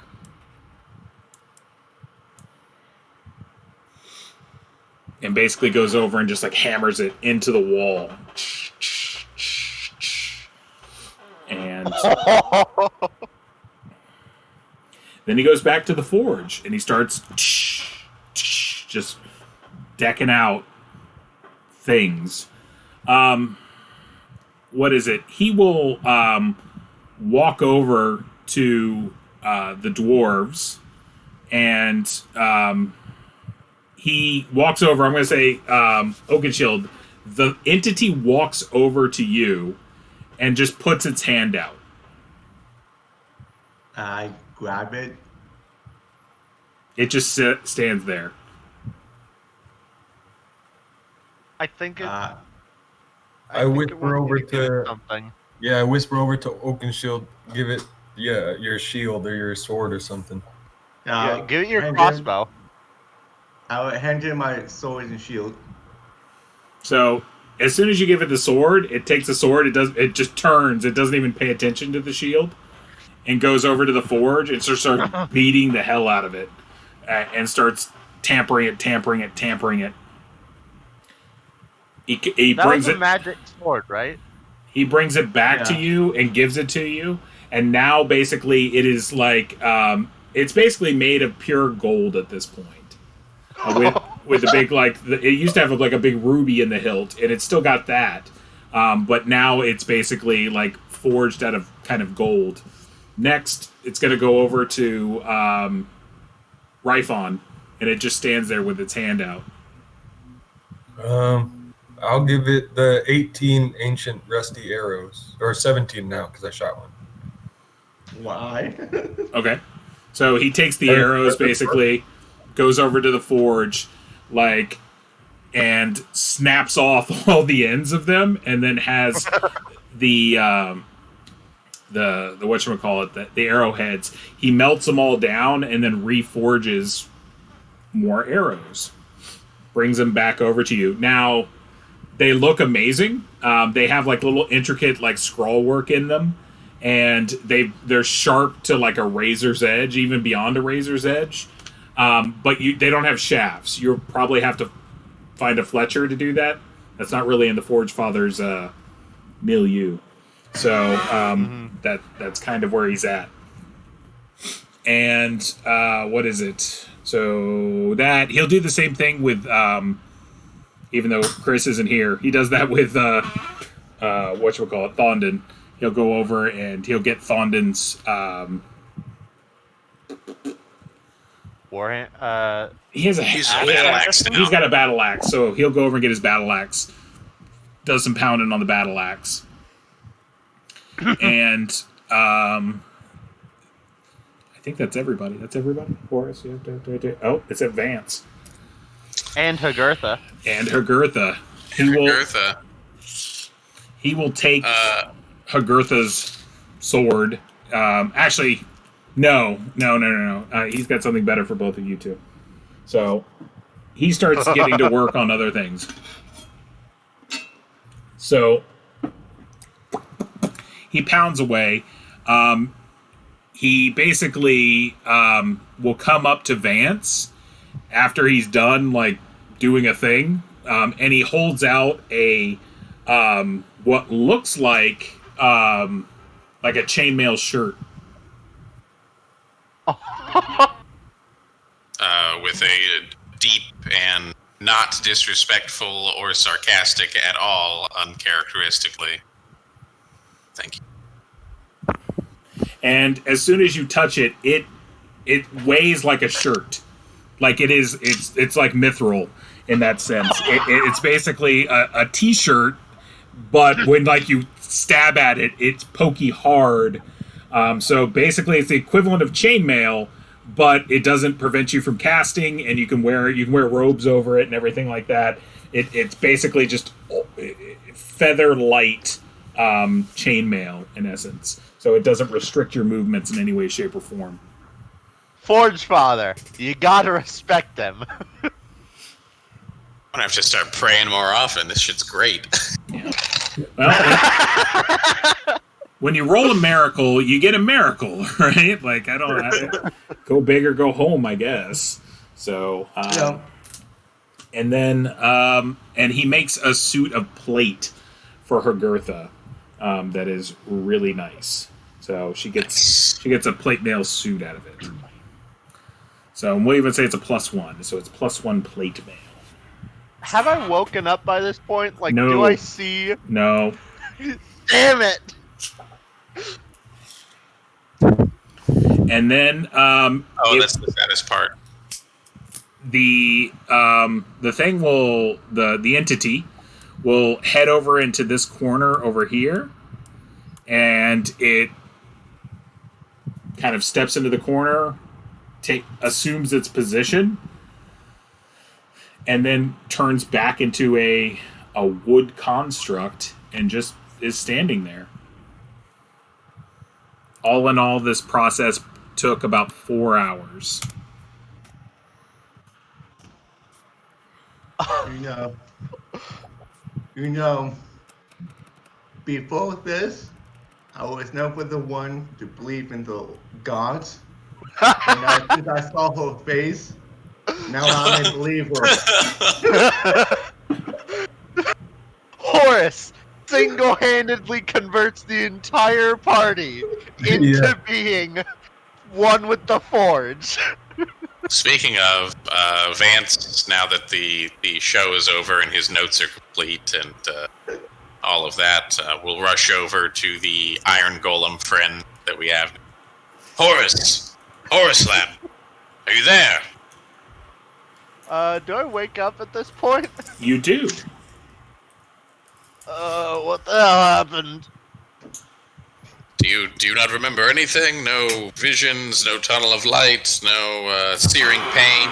And basically goes over and just like hammers it into the wall. And then he goes back to the forge and he starts just decking out things. What is it? He will walk over to the dwarves, and he walks over. I'm going to say, Oakenshield, the entity walks over to you and just puts its hand out. I grab it. It just stands there. I think it. I whisper over to something. Yeah, I whisper over to Oakenshield. Give it, your shield or your sword or something. Yeah, give it your crossbow. I will hand him my sword and shield. So as soon as you give it the sword, it takes the sword. It just turns. It doesn't even pay attention to the shield, and goes over to the forge and starts beating the hell out of it, and starts tampering it. He that brings was a it. magic sword, right? He brings it back to you and gives it to you, and now basically it is like it's basically made of pure gold at this point. With the big it used to have like a big ruby in the hilt, and it's still got that, but now it's basically like forged out of kind of gold. Next, it's going to go over to Ryphon, and it just stands there with its hand out. I'll give it the 18 ancient rusty arrows, or 17 now because I shot one. Why? Okay, so he takes the arrows, basically goes over to the forge, and snaps off all the ends of them, and then has the whatchamacallit, the arrowheads. He melts them all down and then reforges more arrows. Brings them back over to you. Now, they look amazing. They have like little intricate like scroll work in them, and they're sharp to like a razor's edge, even beyond a razor's edge. But they don't have shafts. You'll probably have to find a Fletcher to do that. That's not really in the Forge Father's milieu. So that's kind of where he's at. And what is it? So that he'll do the same thing with, even though Chris isn't here, he does that with whatchamacallit, Thondon. He'll go over and he'll get Thondon's Warhand. he's got a battle axe, so he'll go over and get his battle axe. Does some pounding on the battle axe. And I think that's everybody. That's everybody. Horace, oh, it's Advance. And Hagurtha. He will take Hagurtha's sword. Actually, no. He's got something better for both of you two. So he starts getting to work on other things. So he pounds away. He basically will come up to Vance after he's done like doing a thing, and he holds out a what looks like a chainmail shirt. With a deep and not disrespectful or sarcastic at all, uncharacteristically. Thank you. And as soon as you touch it, it weighs like a shirt. Like it's like mithril in that sense. It's basically a t-shirt, but when like you stab at it, it's pokey hard. So basically, it's the equivalent of chainmail, but it doesn't prevent you from casting, and you can wear robes over it and everything like that. It's basically just feather light chainmail in essence. So it doesn't restrict your movements in any way, shape, or form. Forge Father, you gotta respect them. I'm gonna have to start praying more often. This shit's great. Yeah. Well, when you roll a miracle, you get a miracle, right? Like I go big or go home, I guess. So, and then and he makes a suit of plate for Hagurtha that is really nice. So she gets a plate mail suit out of it. So we'll even say it's a +1. So it's +1 plate mail. Have I woken up by this point? Like, No. do I see? No. Damn it! And then that's the saddest part. The thing will the entity will head over into this corner over here, and it kind of steps into the corner, assumes its position, and then turns back into a wood construct and just is standing there. All in all, this process took about 4 hours. You know, before this, I was never the one to believe in the gods. And since I saw her face, now I'm a believer. Horace single-handedly converts the entire party into being one with the Forge. Speaking of Vance, now that the show is over and his notes are complete and all of that, we'll rush over to the Iron Golem friend that we have. Horace lad, are you there? Do I wake up at this point? You do. What the hell happened? Do you not remember anything? No visions, no tunnel of light, no searing pain?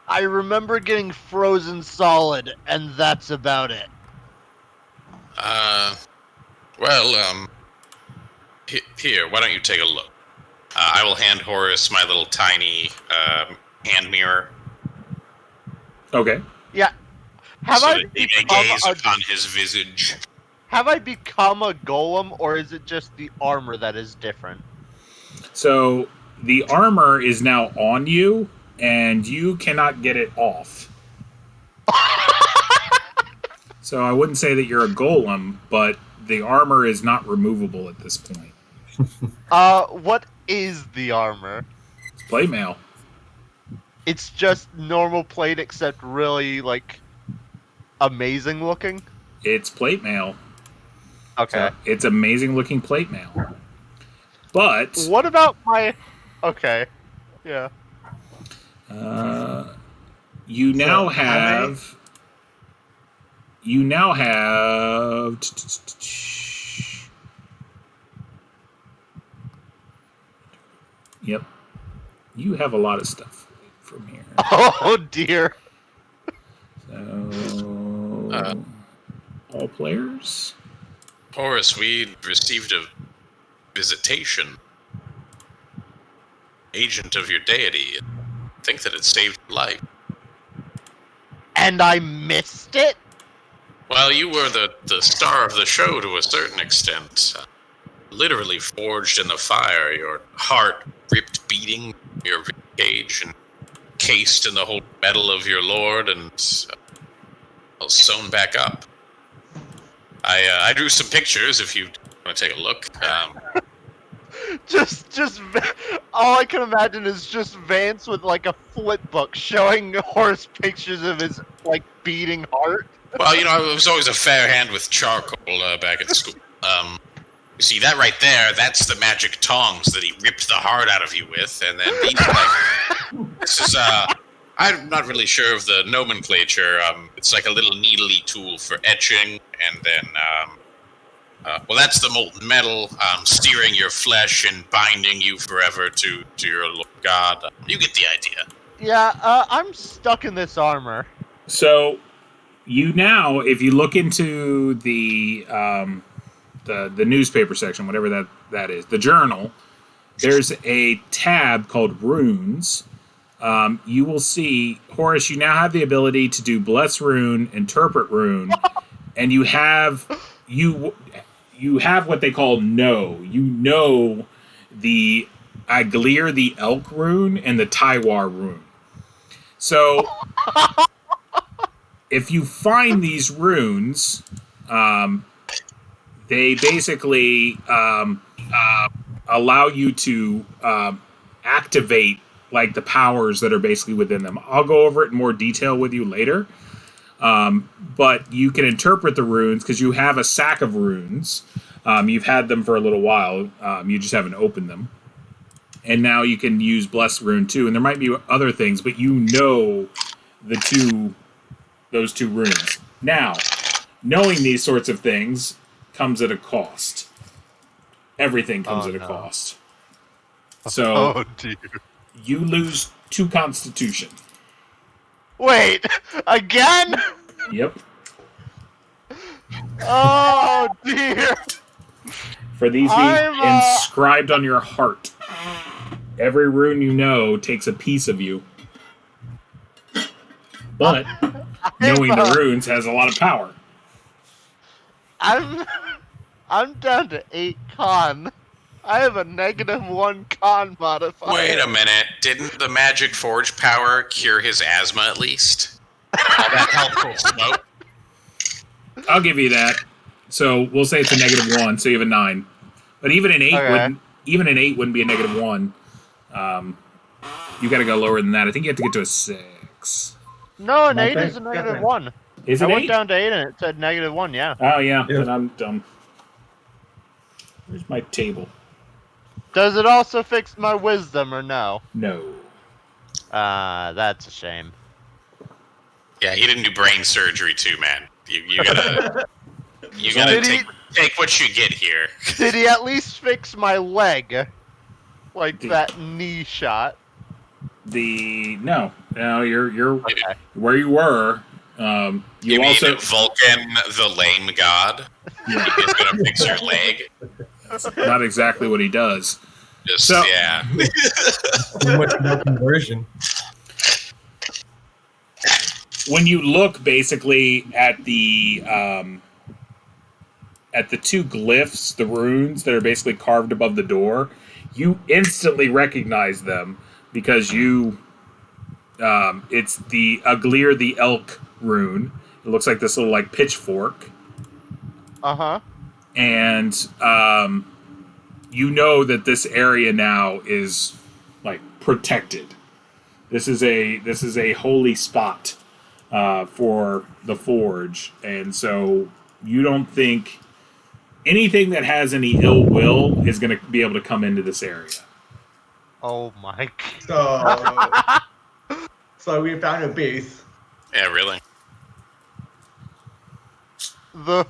I remember getting frozen solid, and that's about it. Here, why don't you take a look? I will hand Horace my little tiny hand mirror. Okay. Yeah. Have so I that he may gaze upon his visage. Have I become a golem, or is it just the armor that is different? So the armor is now on you, and you cannot get it off. So I wouldn't say that you're a golem, but the armor is not removable at this point. What is the armor? It's plate mail. It's just normal plate, except really, like, amazing looking? It's plate mail. Okay. So it's amazing looking plate mail. But What about my... Okay. Yeah. you now So, how many- have. You now have. Yep. You have a lot of stuff from here. Oh, dear. So. All players? Horace, we received a visitation. Agent of your deity. I think that it saved your life. And I missed it? Well, you were the star of the show to a certain extent. Literally forged in the fire, your heart ripped beating, your cage and cased in the whole metal of your lord, and sewn back up. I drew some pictures if you want to take a look. Just, all I can imagine is just Vance with, like, a flip book showing Horace pictures of his, like, beating heart. Well, I was always a fair hand with charcoal back at school. You see, that right there, that's the magic tongs that he ripped the heart out of you with, and then this is, I'm not really sure of the nomenclature. It's like a little needly tool for etching, and then, well, that's the molten metal, steering your flesh and binding you forever to your Lord God. You get the idea. Yeah, I'm stuck in this armor. So, you now, if you look into the newspaper section, whatever that is, the journal, there's a tab called Runes. You will see, Horace, you now have the ability to do Bless Rune, Interpret Rune, and you have what they call Know. You know the Aglir the Elk Rune and the Tywar Rune. So, if you find these runes, they basically allow you to activate like the powers that are basically within them. I'll go over it in more detail with you later. But you can interpret the runes because you have a sack of runes. You've had them for a little while. You just haven't opened them. And now you can use Bless Rune too. And there might be other things, but you know those two runes. Now, knowing these sorts of things comes at a cost. Everything comes at a cost. So, dear. you lose 2 Constitution. Wait, again? Yep. Oh, dear. For these being inscribed on your heart. Every rune you know takes a piece of you. But knowing the runes has a lot of power. I'm down to 8 con. I have a -1 con modifier. Wait a minute. Didn't the magic forge power cure his asthma at least? All that helpful smoke? I'll give you that. So we'll say it's a -1, so you have a 9. But even an 8 wouldn't be a -1. You got to go lower than that. I think you have to get to a 6. No, an 8 Okay. is a -1. Is I it went 8? down to 8 and it said -1, yeah. Oh yeah, Yeah. then I'm dumb. Where's my table? Does it also fix my wisdom or no? No. That's a shame. Yeah, he didn't do brain surgery too, man. You gotta take what you get here. Did he at least fix my leg? Like that knee shot? No, you're Okay. where you were. You You mean also Vulcan, the lame god? He's gonna fix your leg? not exactly what he does. Just, So- yeah. Too much more conversion. When you look basically at the 2 glyphs, the runes that are basically carved above the door, you instantly recognize them because it's the Aglir the Elk rune. It looks like this little like pitchfork. Uh-huh. And you know that this area now is like protected. This is a holy spot for the forge, and so you don't think anything that has any ill will is going to be able to come into this area. Oh my god. So we found a base. Yeah, really. The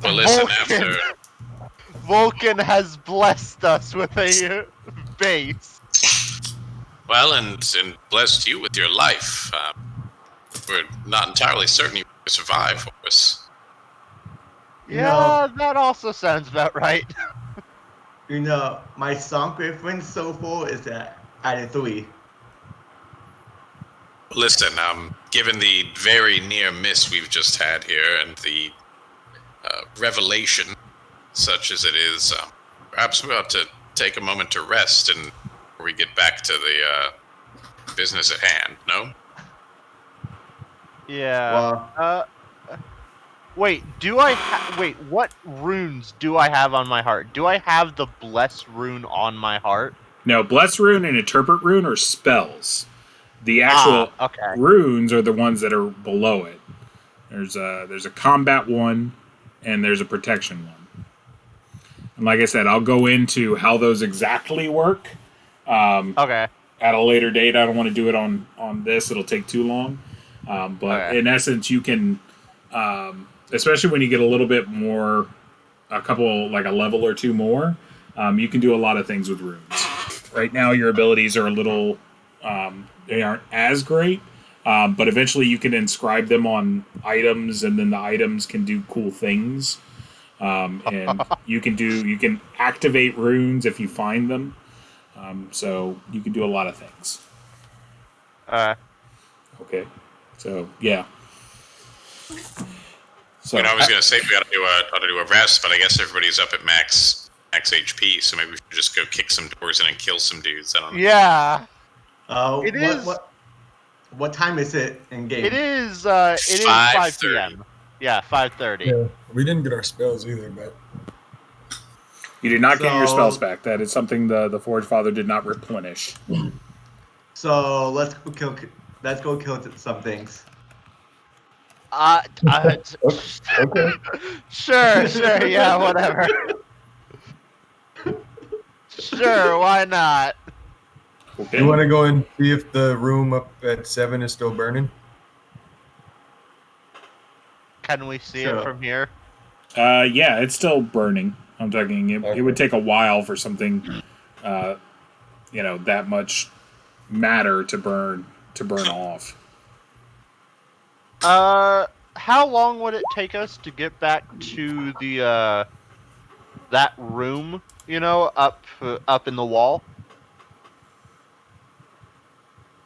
Well, listen, Vulcan. after Vulcan has blessed us with a base. well, and blessed you with your life. We're not entirely certain you will survive for us. Yeah, that also sounds about right. You know, my song reference so far is at a 3. Listen, given the very near miss we've just had here and the revelation, such as it is, perhaps we ought to take a moment to rest and before we get back to the business at hand. No? Yeah. Well, Wait, wait, what runes do I have on my heart? Do I have the bless rune on my heart? No, bless rune and interpret rune are spells. The actual okay. runes are the ones that are below it. There's a combat one, and there's a protection one. And like I said, I'll go into how those exactly work. Okay. At a later date. I don't want to do it on this; it'll take too long. But Okay. in essence, you can, especially when you get a little bit more, a couple like a level or two more, you can do a lot of things with runes. Right now, your abilities are a little. They aren't as great, but eventually you can inscribe them on items, and then the items can do cool things. And you can activate runes if you find them. So you can do a lot of things. Okay, so yeah. So I was going to say we ought to do a rest, but I guess everybody's up at max HP, so maybe we should just go kick some doors in and kill some dudes. I don't know. Yeah. What time is it in game? It is 5 p.m. Yeah, 5:30. Yeah, we didn't get our spells either, but you did not get your spells back. That is something the Forge Father did not replenish. So let's go kill some things. okay. Sure, yeah, whatever. Sure, why not? Okay. You want to go and see if the room up at 7 is still burning? Can we see Sure. it from here? Yeah, it's still burning. I'm talking. It would take a while for something, that much matter to burn off. How long would it take us to get back to the that room? Up in the wall.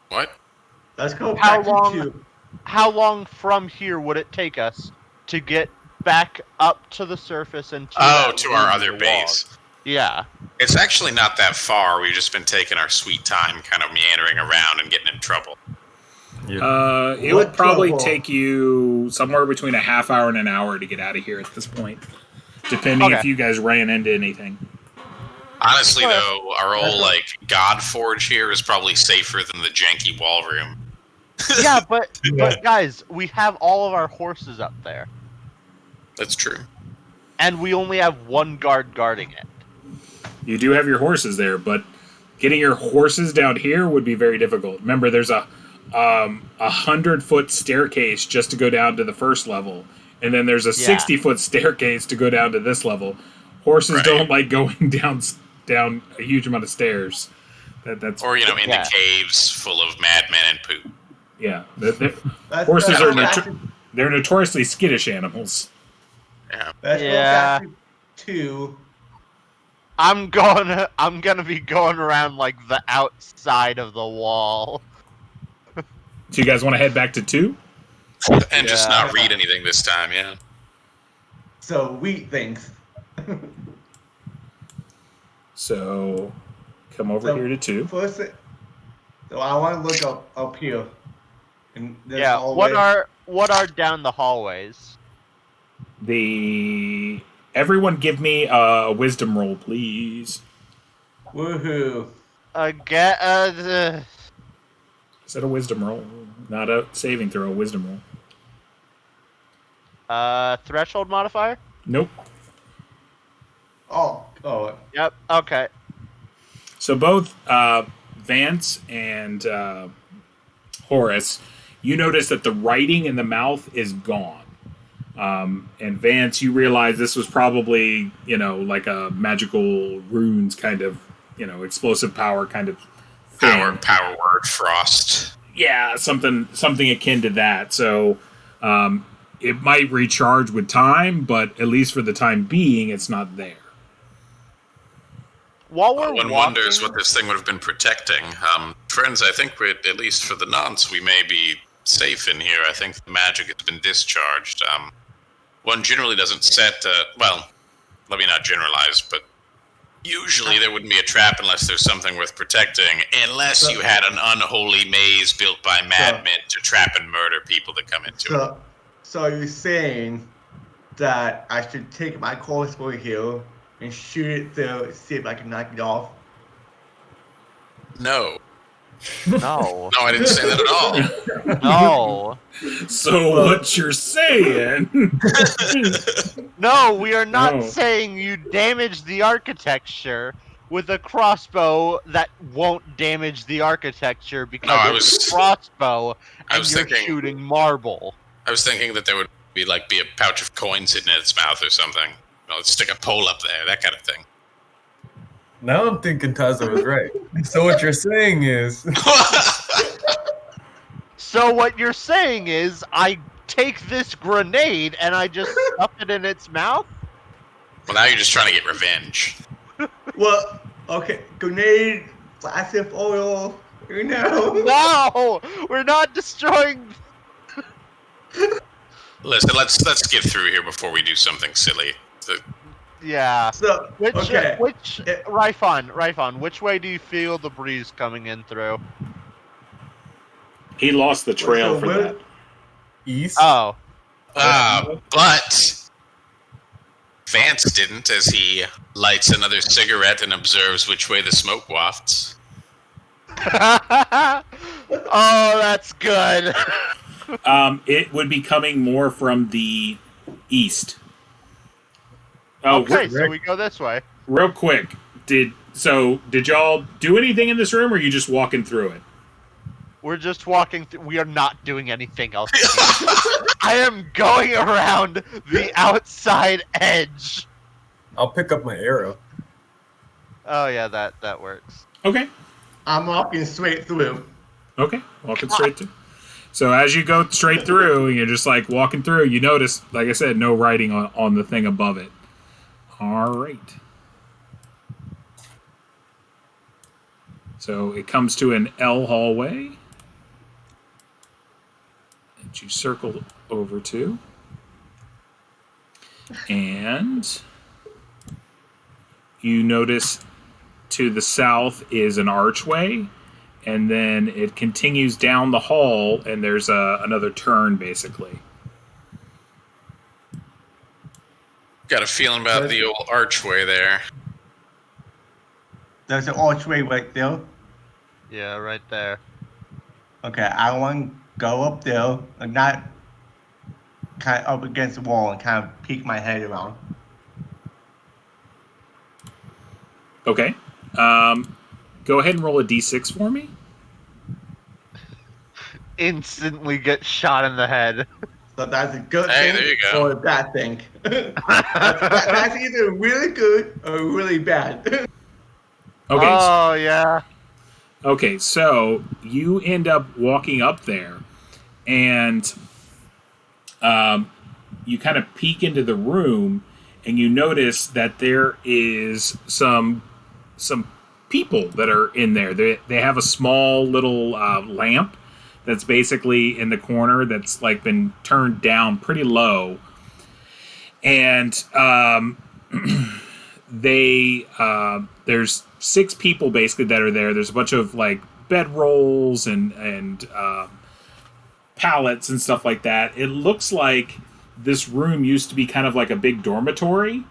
What? Let's go back How to long? 2. How long from here would it take us to get back up to the surface and to Oh, that to room our in other the base. wall? Yeah. It's actually not that far. We've just been taking our sweet time, kind of meandering around and getting in trouble. Yeah. It would probably trouble? take you somewhere between a half hour and an hour to get out of here at this point, depending if Okay. you guys ran into anything. Honestly, though, our old God Forge here is probably safer than the janky wall room. Yeah, but guys, we have all of our horses up there, That's true. and we only have one guard guarding it. You do have your horses there, but getting your horses down here would be very difficult. Remember, there's a 100-foot staircase just to go down to the first level, and then there's a 60-foot staircase to go down to this level. Horses don't like going down a huge amount of stairs. That's Or into caves full of madmen and poop. yeah. Horses are they're notoriously skittish animals. Yeah. Let's go back to 2. I'm gonna be going around like the outside of the wall. So you guys want to head back to 2? And just not read anything this time, yeah. So read things. So come over here to 2. First, so I want to look up here. And there's Yeah. hallway. What are down the hallways? The everyone give me a wisdom roll, please. Woohoo! Again, Is that a wisdom roll? Not a saving throw, a wisdom roll. threshold modifier? Nope. Oh. Yep, okay. So both Vance and Horace, you notice that the writing in the mouth is gone. And Vance, you realize this was probably, like a magical runes kind of, explosive power kind of thing. Power word frost. Yeah, something akin to that. So it might recharge with time, but at least for the time being, it's not there. While we're One wonders what this thing would have been protecting. Friends, I think at least for the nonce, we may be safe in here. I think the magic has been discharged. One generally doesn't set, well, let me not generalize, but usually there wouldn't be a trap unless there's something worth protecting, unless you had an unholy maze built by madmen to trap and murder people that come into it. So you're saying that I should take my crossbow here and shoot it to see if I can knock it off? No. No. No, I didn't say that at all. No. So what you're saying? No, we are not No. saying you damage the architecture with a crossbow that won't damage the architecture because it's a crossbow and you're shooting marble. I was thinking that there would be a pouch of coins hidden in its mouth or something. Let's stick a pole up there, that kind of thing. Now I'm thinking Taza was right. So what you're saying is... So what you're saying is I take this grenade and I just stuff it in its mouth? Well, now you're just trying to get revenge. Well, okay, grenade, flash of oil, No! We're not destroying... Listen, let's get through here before we do something silly. Yeah. So, Ryphon, which way do you feel the breeze coming in through? He lost the trail for that. East? Oh. But Vance didn't, as he lights another cigarette and observes which way the smoke wafts. Oh, that's good. It would be coming more from the east. Oh, okay, so we go this way. Real quick, did y'all do anything in this room, or are you just walking through it? We're just walking through. We are not doing anything else. I am going around the outside edge. I'll pick up my arrow. Oh yeah, that works. Okay. I'm walking straight through. Okay, walking straight through. So as you go straight through, you're just walking through, you notice, like I said, no writing on the thing above it. All right. So it comes to an L hallway that you circle over to. And you notice to the south is an archway, and then it continues down the hall, and there's another turn, basically. Got a feeling about the old archway there. There's an archway right there. Yeah, right there. Okay, I want to go up there and not kind of up against the wall and kind of peek my head around. Okay. Go ahead and roll a d6 for me. Instantly get shot in the head. So that's a good Hey, thing there you go. or a bad thing. That's either really good or really bad. Okay. Oh, yeah. Okay, so you end up walking up there, and you kind of peek into the room, and you notice that there is some people that are in there. They have a small little lamp that's basically in the corner that's been turned down pretty low, and there's 6 people basically that are there. There's a bunch of bed rolls and pallets and stuff like that. It looks like this room used to be kind of like a big dormitory,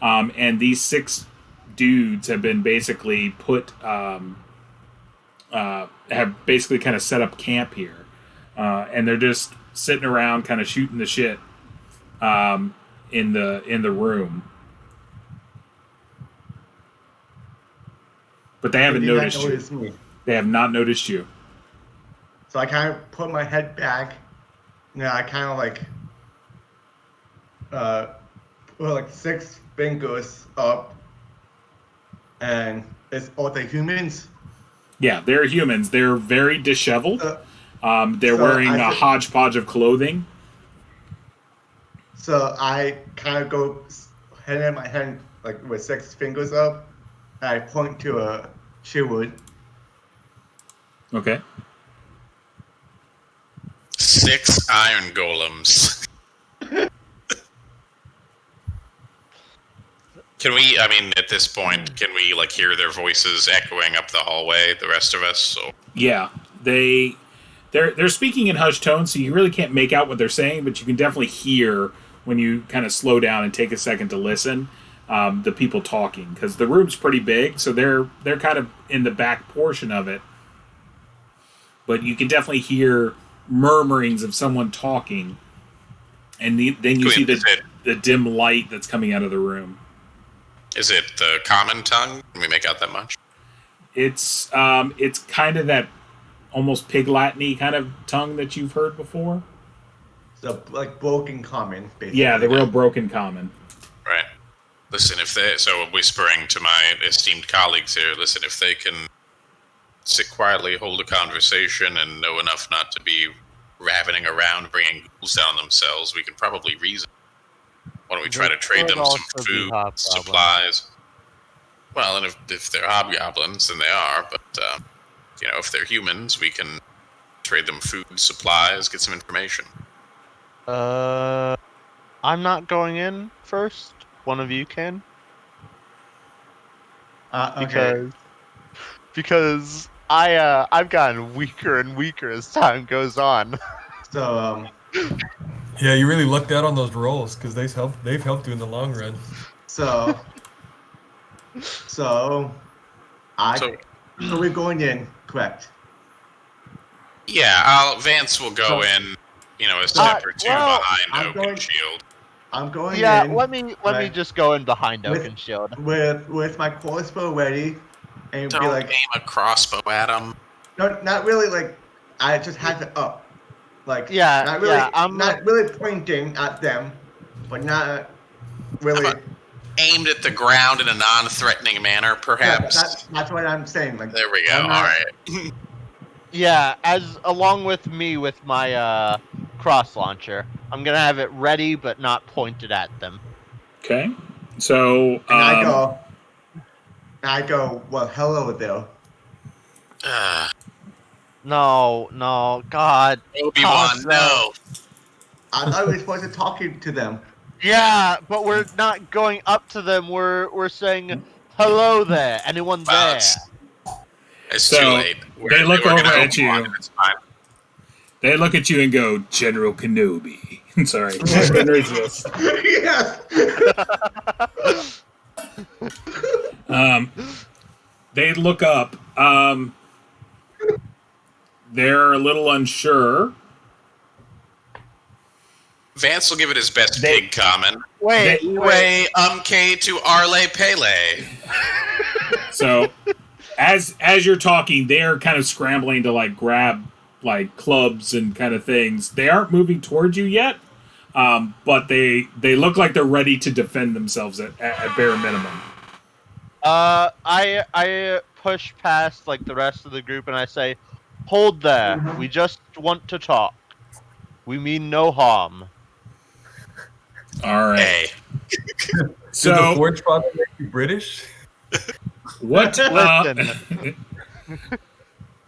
and these 6 dudes have been basically have basically kind of set up camp here, and they're just sitting around, kind of shooting the shit in the room. But they haven't noticed you. Me. They have not noticed you. So I kind of put my head back. I kind of put like 6 fingers up, and it's all the humans. Yeah, they're humans. They're very disheveled. They're wearing a hodgepodge of clothing. So I kind of go hand in my hand like with 6 fingers up. And I point to a shield. Okay. 6 iron golems. Can we, at this point, can we, hear their voices echoing up the hallway, the rest of us? So. Yeah, they're speaking in hushed tones, so you really can't make out what they're saying, but you can definitely hear when you kind of slow down and take a second to listen, the people talking, because the room's pretty big, so they're kind of in the back portion of it, but you can definitely hear murmurings of someone talking, and then you see the dim light that's coming out of the room. Is it the common tongue? Can we make out that much? It's kind of that almost pig Latin-y kind of tongue that you've heard before. So broken common, basically. Yeah, the real broken common. Right. Listen, so whispering to my esteemed colleagues here, listen, if they can sit quietly, hold a conversation, and know enough not to be ravening around, bringing ghouls down on themselves, we can probably reason. Why don't we try to trade them some food, supplies? Well, and if they're hobgoblins, then they are, but, if they're humans, we can trade them food, supplies, get some information. I'm not going in first. One of you can. Okay. Because I've gotten weaker and weaker as time goes on. So Yeah, you really lucked out on those rolls because they've helped you in the long run. So we're going in, correct? Yeah, Vance will go in, a step or two behind Oak and Shield. I'm going in. Yeah, let me just go in behind Oak and Shield. With my crossbow ready, and Don't be like, aim a crossbow at him. No, not really. I just have it up. Not really pointing at them, but not really. Aimed at the ground in a non-threatening manner, perhaps. Yeah, that's what I'm saying. There we go. All right. Yeah, along with me with my cross launcher, I'm gonna have it ready but not pointed at them. Okay. So and I go. Well, hello there. No, God. Obi-Wan, no. I thought we were supposed to talking to them. Yeah, but we're not going up to them. We're saying, hello there. Anyone there? It's too late. They look over at you. They look at you and go, General Kenobi. Sorry. I couldn't resist. Yes. They look up. They're a little unsure. Vance will give it his best pig common. Wait. To Arle Pele. So, as you're talking, they're kind of scrambling to grab clubs and kind of things. They aren't moving towards you yet, but they look like they're ready to defend themselves at bare minimum. I push past the rest of the group and I say, hold there. We just want to talk. We mean no harm. All right. Hey. So did the Forge Father make you British? What? Listen.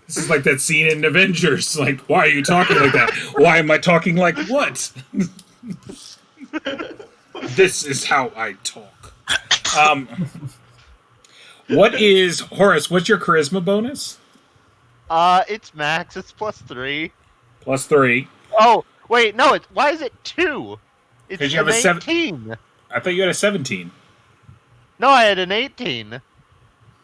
This is like that scene in Avengers. Why are you talking like that? Why am I talking like what? This is how I talk. What is Horace? What's your charisma bonus? It's max. It's +3. +3. Oh wait, no. Why is it 2? It's you have a 18. I thought you had a 17. No, I had an 18.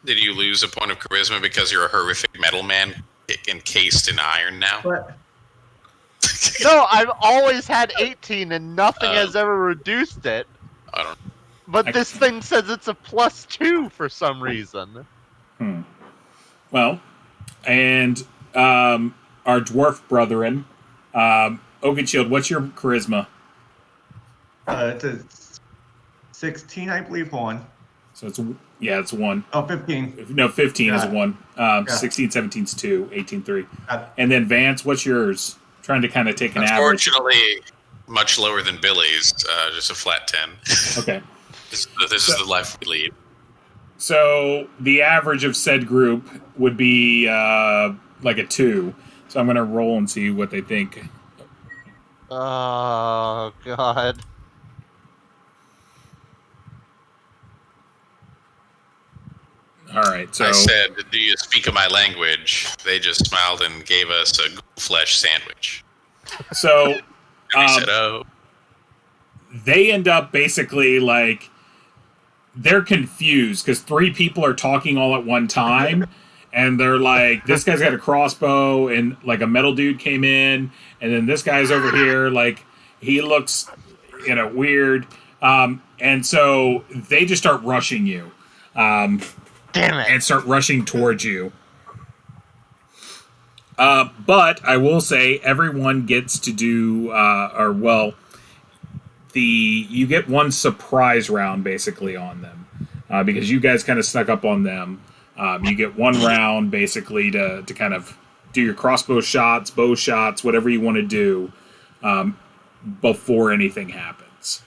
Did you lose a point of charisma because you're a horrific metal man encased in iron now? But No, I've always had 18 and nothing has ever reduced it. I don't. But this thing says it's a +2 for some reason. Well, and our dwarf brethren, Oakenshield, what's your charisma? it's a 16, I believe, one. So it's 1. Oh, 15. No, 15 is Yeah. 1. Yeah. 16, 17 is 2. 18, 3. Uh, And then Vance, what's yours? Trying to kind of take an average. Unfortunately, much lower than Billy's. Just a flat 10. Okay. This is the life we lead. So the average of said group would be like a 2. So I'm going to roll and see what they think. Oh, God. All right. So I said, "Do you speak of my language?" They just smiled and gave us a flesh sandwich. So And we said, "Oh, they end up basically like they're confused because 3 people are talking all at one time. And they're like, this guy's got a crossbow, and like a metal dude came in, and then this guy's over here, like he looks, weird. And so they just start rushing you, Damn it. and start rushing towards you. But I will say, everyone gets to do, you get one surprise round basically on them, because you guys kind of snuck up on them. You get 1 round basically to kind of do your crossbow shots, bow shots, whatever you want to do before anything happens.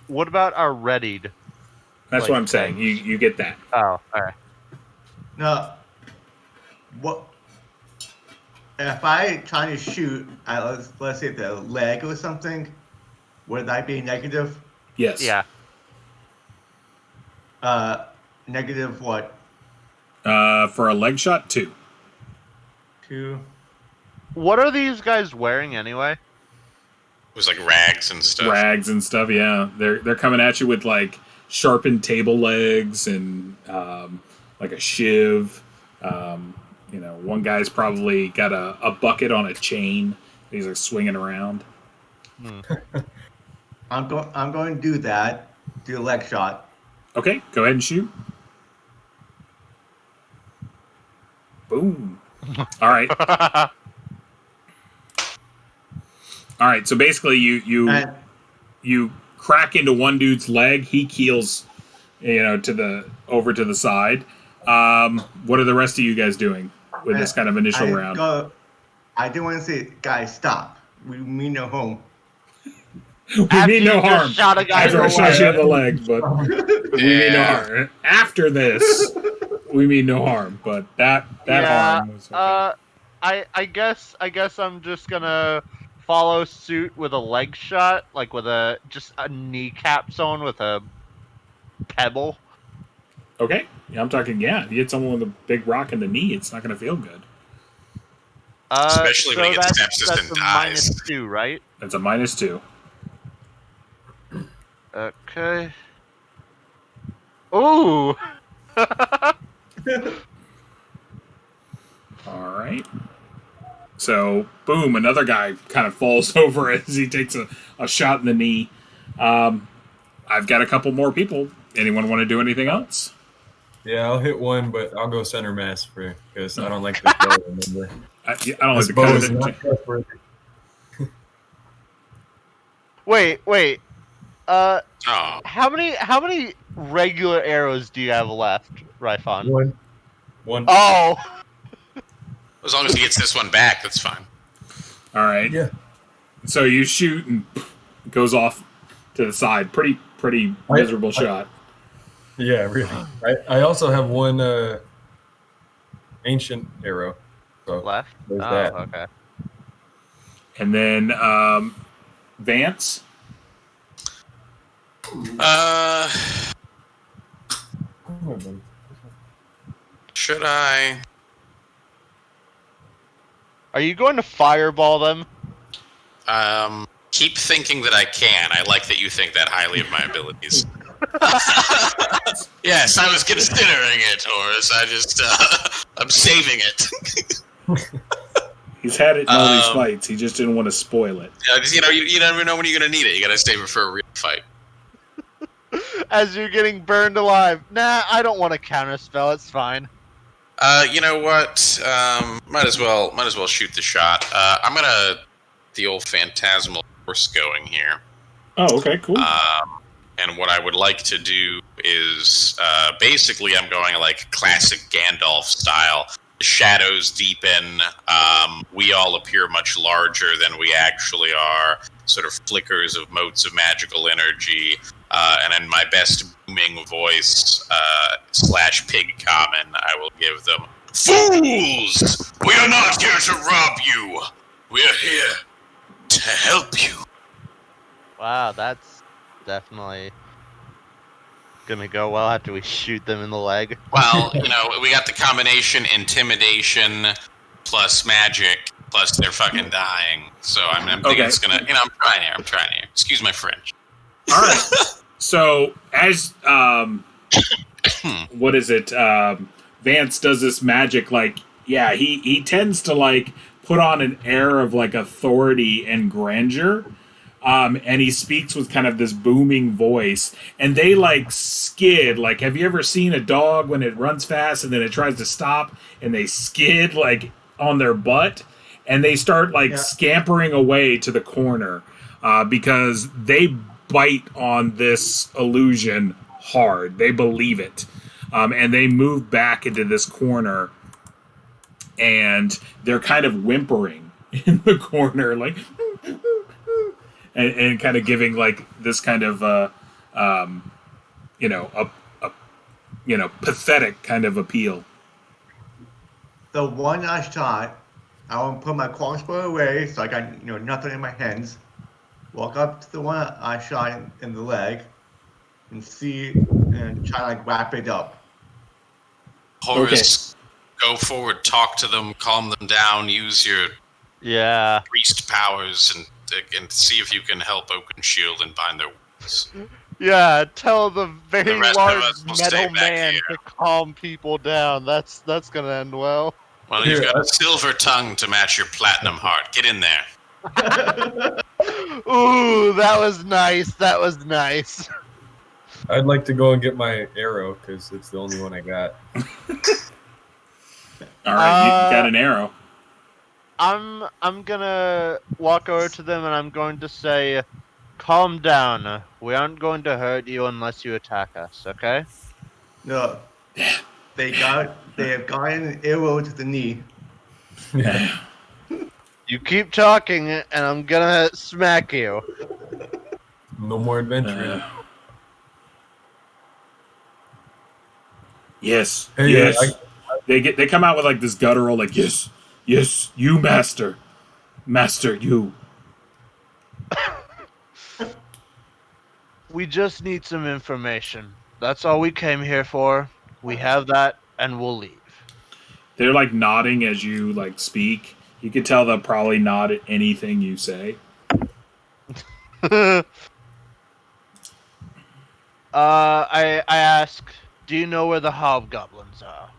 What about our readied? That's Like what I'm saying. You get that. Oh, alright. No. What? If I try to shoot at, let's say, the leg or something, would that be negative? Yes. Yeah. Negative what? For a leg shot, 2. 2. What are these guys wearing anyway? it was like rags and stuff." Rags and stuff. Yeah, they're coming at you with like sharpened table legs and like a shiv. One guy's probably got a bucket on a chain. He's like swinging around. I'm going to do that. Do a leg shot. Okay, go ahead and shoot. Boom. All right. All right. So basically, And you crack into one dude's leg. He keels, over to the side. What are the rest of you guys doing with this kind of initial round? I do want to say, guys, stop. We mean no harm. We mean no you just harm. shot a guy After I in the shot you in the leg. leg, but we mean no harm. After this, we mean no harm. But that harm was okay. I guess I'm just gonna follow suit with a leg shot, like with just a kneecap zone with a pebble. Okay. Yeah, I'm talking. Yeah, if you hit someone with a big rock in the knee, it's not going to feel good. Especially when he gets that's sepsis and a dies. -2, right? That's a -2. Okay. Ooh. All right. So, boom, another guy kind of falls over as he takes a shot in the knee. I've got a couple more people. Anyone want to do anything else? Yeah, I'll hit one, but I'll go center mass for because I don't like this bow. Remember, I don't like this the bow cut is of not it. trustworthy. Wait. Oh, How many regular arrows do you have left, Ryfon? One. Oh. as long as he gets this one back, that's fine. All right. Yeah. So you shoot and it goes off to the side. Pretty miserable shot. Yeah, really. I also have one ancient arrow. So Left? there's Oh, that. okay. And then Vance. Should I? Are you going to fireball them? Keep thinking that I can. I like that you think that highly of my abilities. Yes, I was considering it, Horace. I'm saving it. He's had it in all these fights. He just didn't want to spoil it. You never know when you're going to need it. You got to save it for a real fight. As you're getting burned alive. Nah, I don't want to counterspell. It's fine. You know what? Might as well shoot the shot. I'm gonna the old phantasmal force going here. Oh, okay, cool. And what I would like to do is basically I'm going like classic Gandalf style. The shadows deepen. We all appear much larger than we actually are. Sort of flickers of motes of magical energy. And in my best booming voice / pig common, I will give them, "Fools! We are not here to rob you. We are here to help you." Wow, that's definitely gonna go well after we shoot them in the leg. Well, we got the combination intimidation plus magic plus they're fucking dying. So I'm thinking it's gonna. I'm trying here. Excuse my French. All right. So as what is it? Vance does this magic, he tends to put on an air of authority and grandeur. And he speaks with kind of this booming voice, and they skid. Have you ever seen a dog when it runs fast and then it tries to stop and they skid on their butt, and they start scampering away to the corner because they bite on this illusion hard. They believe it. And they move back into this corner, and they're kind of whimpering in the corner, and kind of giving this kind of pathetic kind of appeal. The one I shot, I want to put my crossbow away so I got nothing in my hands. Walk up to the one I shot in the leg and see and try to wrap it up. Horace, go forward, talk to them, calm them down, use your priest powers, and see if you can help Oakenshield and bind their wounds. Yeah, tell the very large will metal man to calm people down. That's gonna end well. Well, you've got a silver tongue to match your platinum heart. Get in there. Ooh, that was nice. That was nice. I'd like to go and get my arrow because it's the only one I got. All right, you got an arrow. I'm gonna walk over to them and I'm going to say, "Calm down. We aren't going to hurt you unless you attack us. Okay?" No, they have gotten an arrow to the knee. Yeah. You keep talking, and I'm gonna smack you. No more adventuring. Yes. Hey, yes. They come out with this guttural yes, you master, you. We just need some information. That's all we came here for. We have that, and we'll leave. They're nodding as you speak. You can tell they'll probably nod at anything you say. I ask, do you know where the hobgoblins are?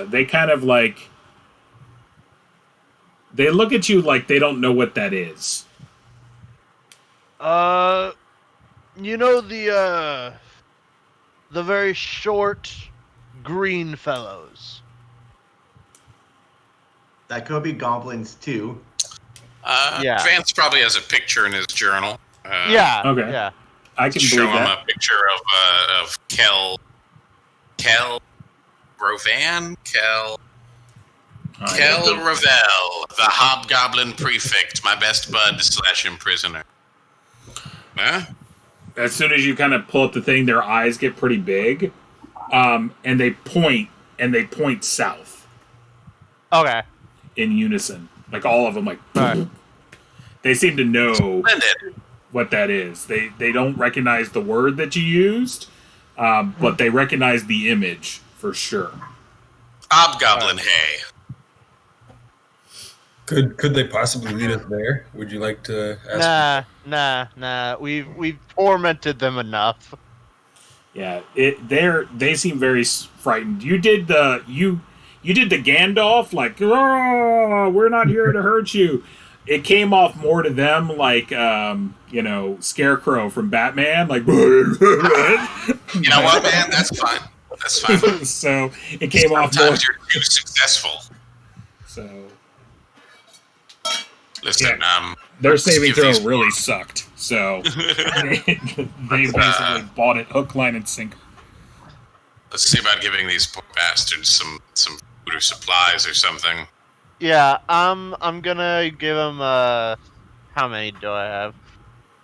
They kind of they look at you like they don't know what that is. You know the very short green fellows. That could be goblins too. Vance probably has a picture in his journal. Okay. Yeah. I can show believe him that. a picture of Kel Rovan? Kel Ravel, the hobgoblin prefect, my best bud / imprisoner. Huh? As soon as you kind of pull up the thing, their eyes get pretty big, and they point south. Okay. In unison, all of them, Right. They seem to know Splendid. what that is. They don't recognize the word that you used, but they recognize the image for sure. Hobgoblin hay. Could they possibly lead us there? Would you like to ask? Nah. We've tormented them enough. Yeah, they seem very frightened. You did the Gandalf, like, "Oh, we're not here to hurt you." It came off more to them like Scarecrow from Batman, like. You know what, man? That's fine. That's fine. So it came off more. Sometimes you're too successful. So listen, their saving give throw these- really sucked. So they basically bought it hook, line, and sinker. Let's see about giving these poor bastards some food or supplies or something. Yeah, I'm gonna give them. How many do I have?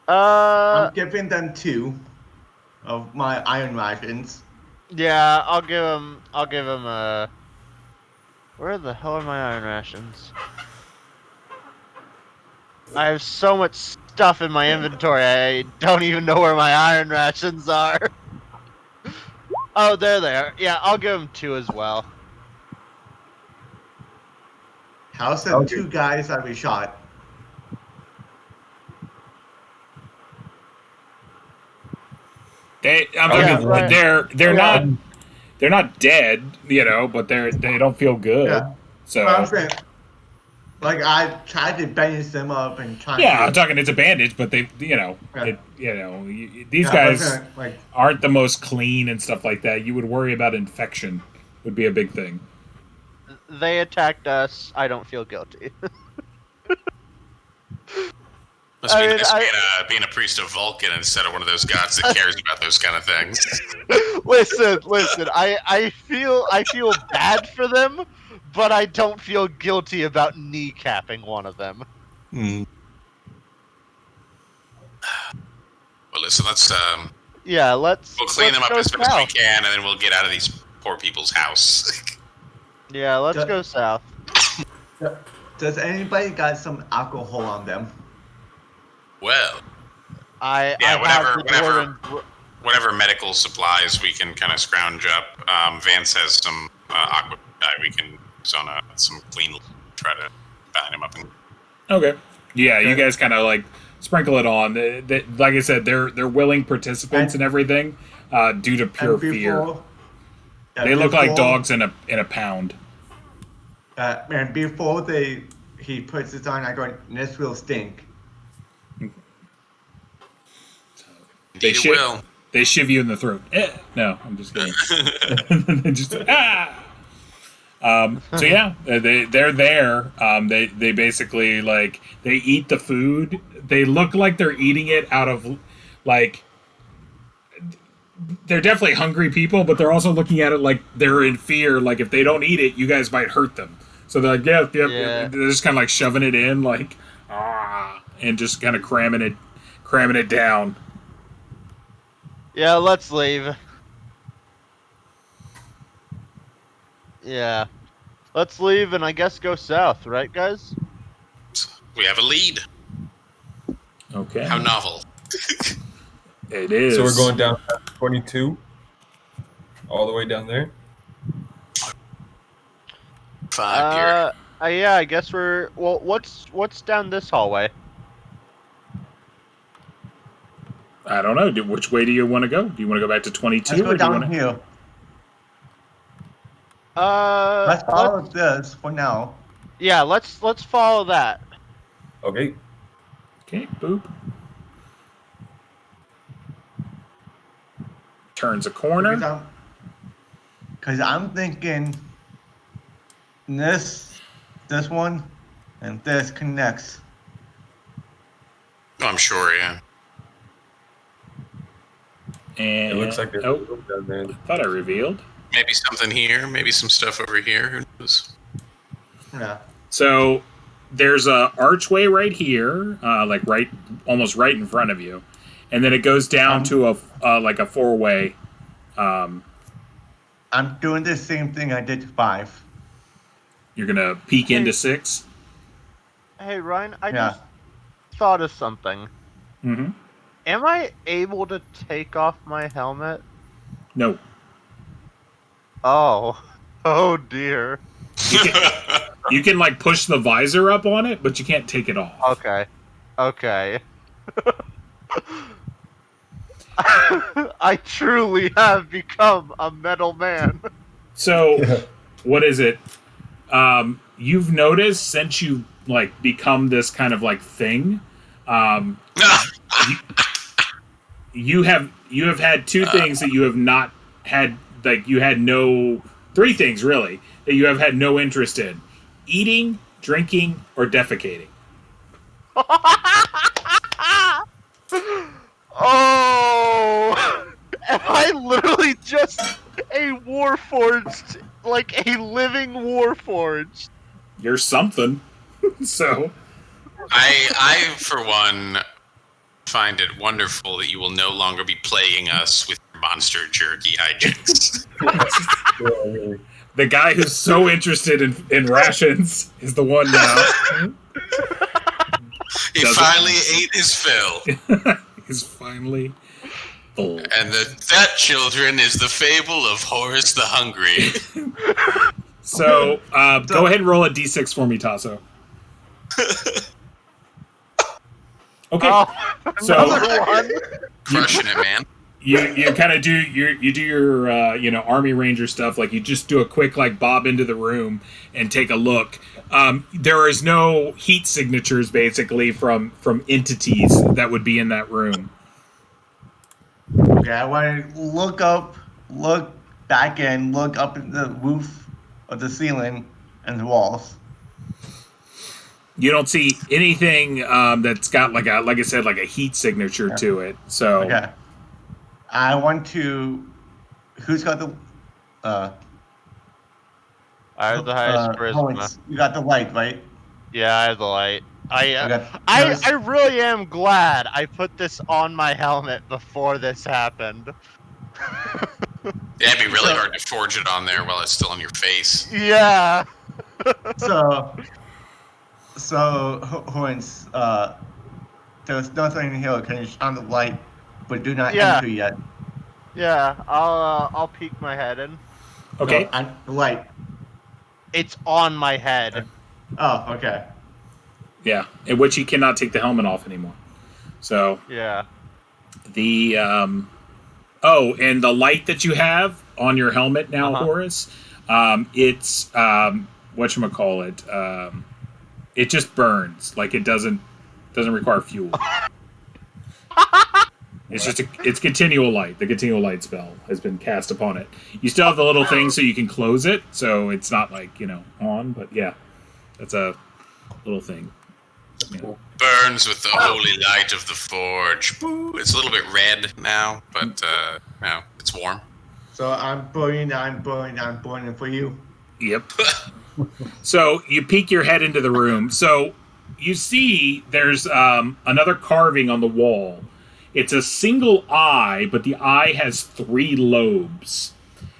I'm giving them 2 of my iron rations. Yeah, I'll give them. Where the hell are my iron rations? I have so much stuff in my inventory. I don't even know where my iron rations are. Oh, they're there. Yeah, I'll give them 2 as well. How's the 2 guys that we shot? They're not dead, but they don't feel good. Yeah. So I'm saying, like, I tried to bandage them up and try. I'm talking it's a bandage, but these guys like, aren't the most clean and stuff like that. You would worry about infection would be a big thing. They attacked us. I don't feel guilty. Must be nice being a priest of Vulcan instead of one of those gods that cares about those kind of things. Listen. I feel bad for them, but I don't feel guilty about kneecapping one of them. Well, listen. Let's we'll clean them up as best we can, and then we'll get out of these poor people's house. Yeah, let's go south. Does anybody got some alcohol on them? Well, whatever medical supplies we can kind of scrounge up. Vance has some aqua we can use on some clean. Try to bind him up. Okay. Yeah, you guys kind of like sprinkle it on. Like I said, they're willing participants and everything due to pure fear. They look like dogs in a pound. And before he puts it on, I go, "This will stink." They shiv you in the throat. No, I'm just kidding. So yeah, they're there. They basically like they eat the food. They look like they're eating it out of like they're definitely hungry people, but they're also looking at it like they're in fear. Like if they don't eat it, you guys might hurt them. So they're like, yeah. They're just kind of like shoving it in, like and just kind of cramming it down. Yeah, let's leave. Yeah. Let's leave and I guess go south, right, guys? We have a lead. Okay. How novel. It is. So we're going down 22, all the way down there. 5 here. Yeah, I guess we're. Well, what's down this hallway? I don't know. Which way do you want to go? Do you want to go back to 22? Let's go or do you down want to... here. Let's follow this for now. Yeah, let's follow that. Okay. Okay, boop. Turns a corner. Because I'm thinking this one, and this connects. I'm sure, yeah. And It looks like there's a room down there. I thought I revealed. Maybe something here, maybe some stuff over here. Who knows? Yeah. So there's a archway right here, almost right in front of you, and then it goes down to a 4-way. I'm doing the same thing I did to 5. You're gonna peek into 6. Hey Ryan, I just thought of something. Mm-hmm. Am I able to take off my helmet? No. Oh. Oh dear. You can like push the visor up on it, but you can't take it off. Okay. I truly have become a metal man. So, what is it? You've noticed since you like become this kind of like thing, you have had two things that you have not had. Like you had three things really that you have had no interest in: eating, drinking, or defecating. Oh, am I literally just a warforged, like a living warforged? You're something. So, I for one find it wonderful that you will no longer be plaguing us with monster jerky hijinks. Yeah, really. the guy who's so interested in rations is the one now. He finally ate his fill. He's finally full. And that, children, is the fable of Horus the Hungry. So, go ahead and roll a d6 for me, Tasso. Okay. Oh, So another one. Crushing it, man. you kind of do your Army Ranger stuff. Like you just do a quick like bob into the room and take a look. There is no heat signatures basically from entities that would be in that room. Okay, I want to look back and look up at the roof of the ceiling and the walls. You don't see anything that's got like I said, like a heat signature to it. So Okay. I want to. Who's got the? I have the highest charisma. Owens, you got the light, right? Yeah, I have the light. Okay. I really am glad I put this on my helmet before this happened. Yeah, it'd be really hard to forge it on there while it's still on your face. Yeah. So, Owens, there's nothing here. Can you shine the light, but do not Yeah. enter yet. Yeah, I'll peek my head in. okay. No, and the light. It's on my head. Oh, okay. Yeah, in which you cannot take the helmet off anymore. So Yeah. the and the light that you have on your helmet now, Horace, it's whatchamacallit, it just burns. Like it doesn't require fuel. It's just it's continual light. The continual light spell has been cast upon it. You still have the little thing so you can close it, so it's not like, on, but yeah. That's a little thing. Burns with the holy light of the forge. Boo. It's a little bit red now, but now it's warm. So I'm burning for you. Yep. So you peek your head into the room. So you see there's another carving on the wall. It's a single eye, but the eye has 3 lobes.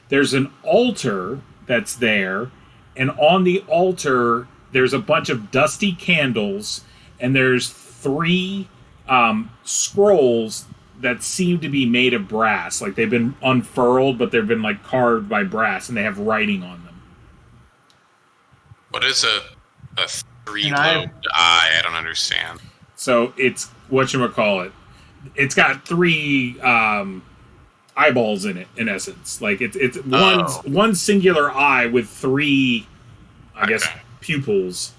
There's an altar that's there, and on the altar there's a bunch of dusty candles, and there's 3 scrolls that seem to be made of brass. Like they've been unfurled, but they've been like carved by brass, and they have writing on them. What is a 3-lobed eye? I don't understand. So it's whatchamacallit. It's got 3 eyeballs in it, in essence. Like it's one singular eye with 3, I guess, pupils.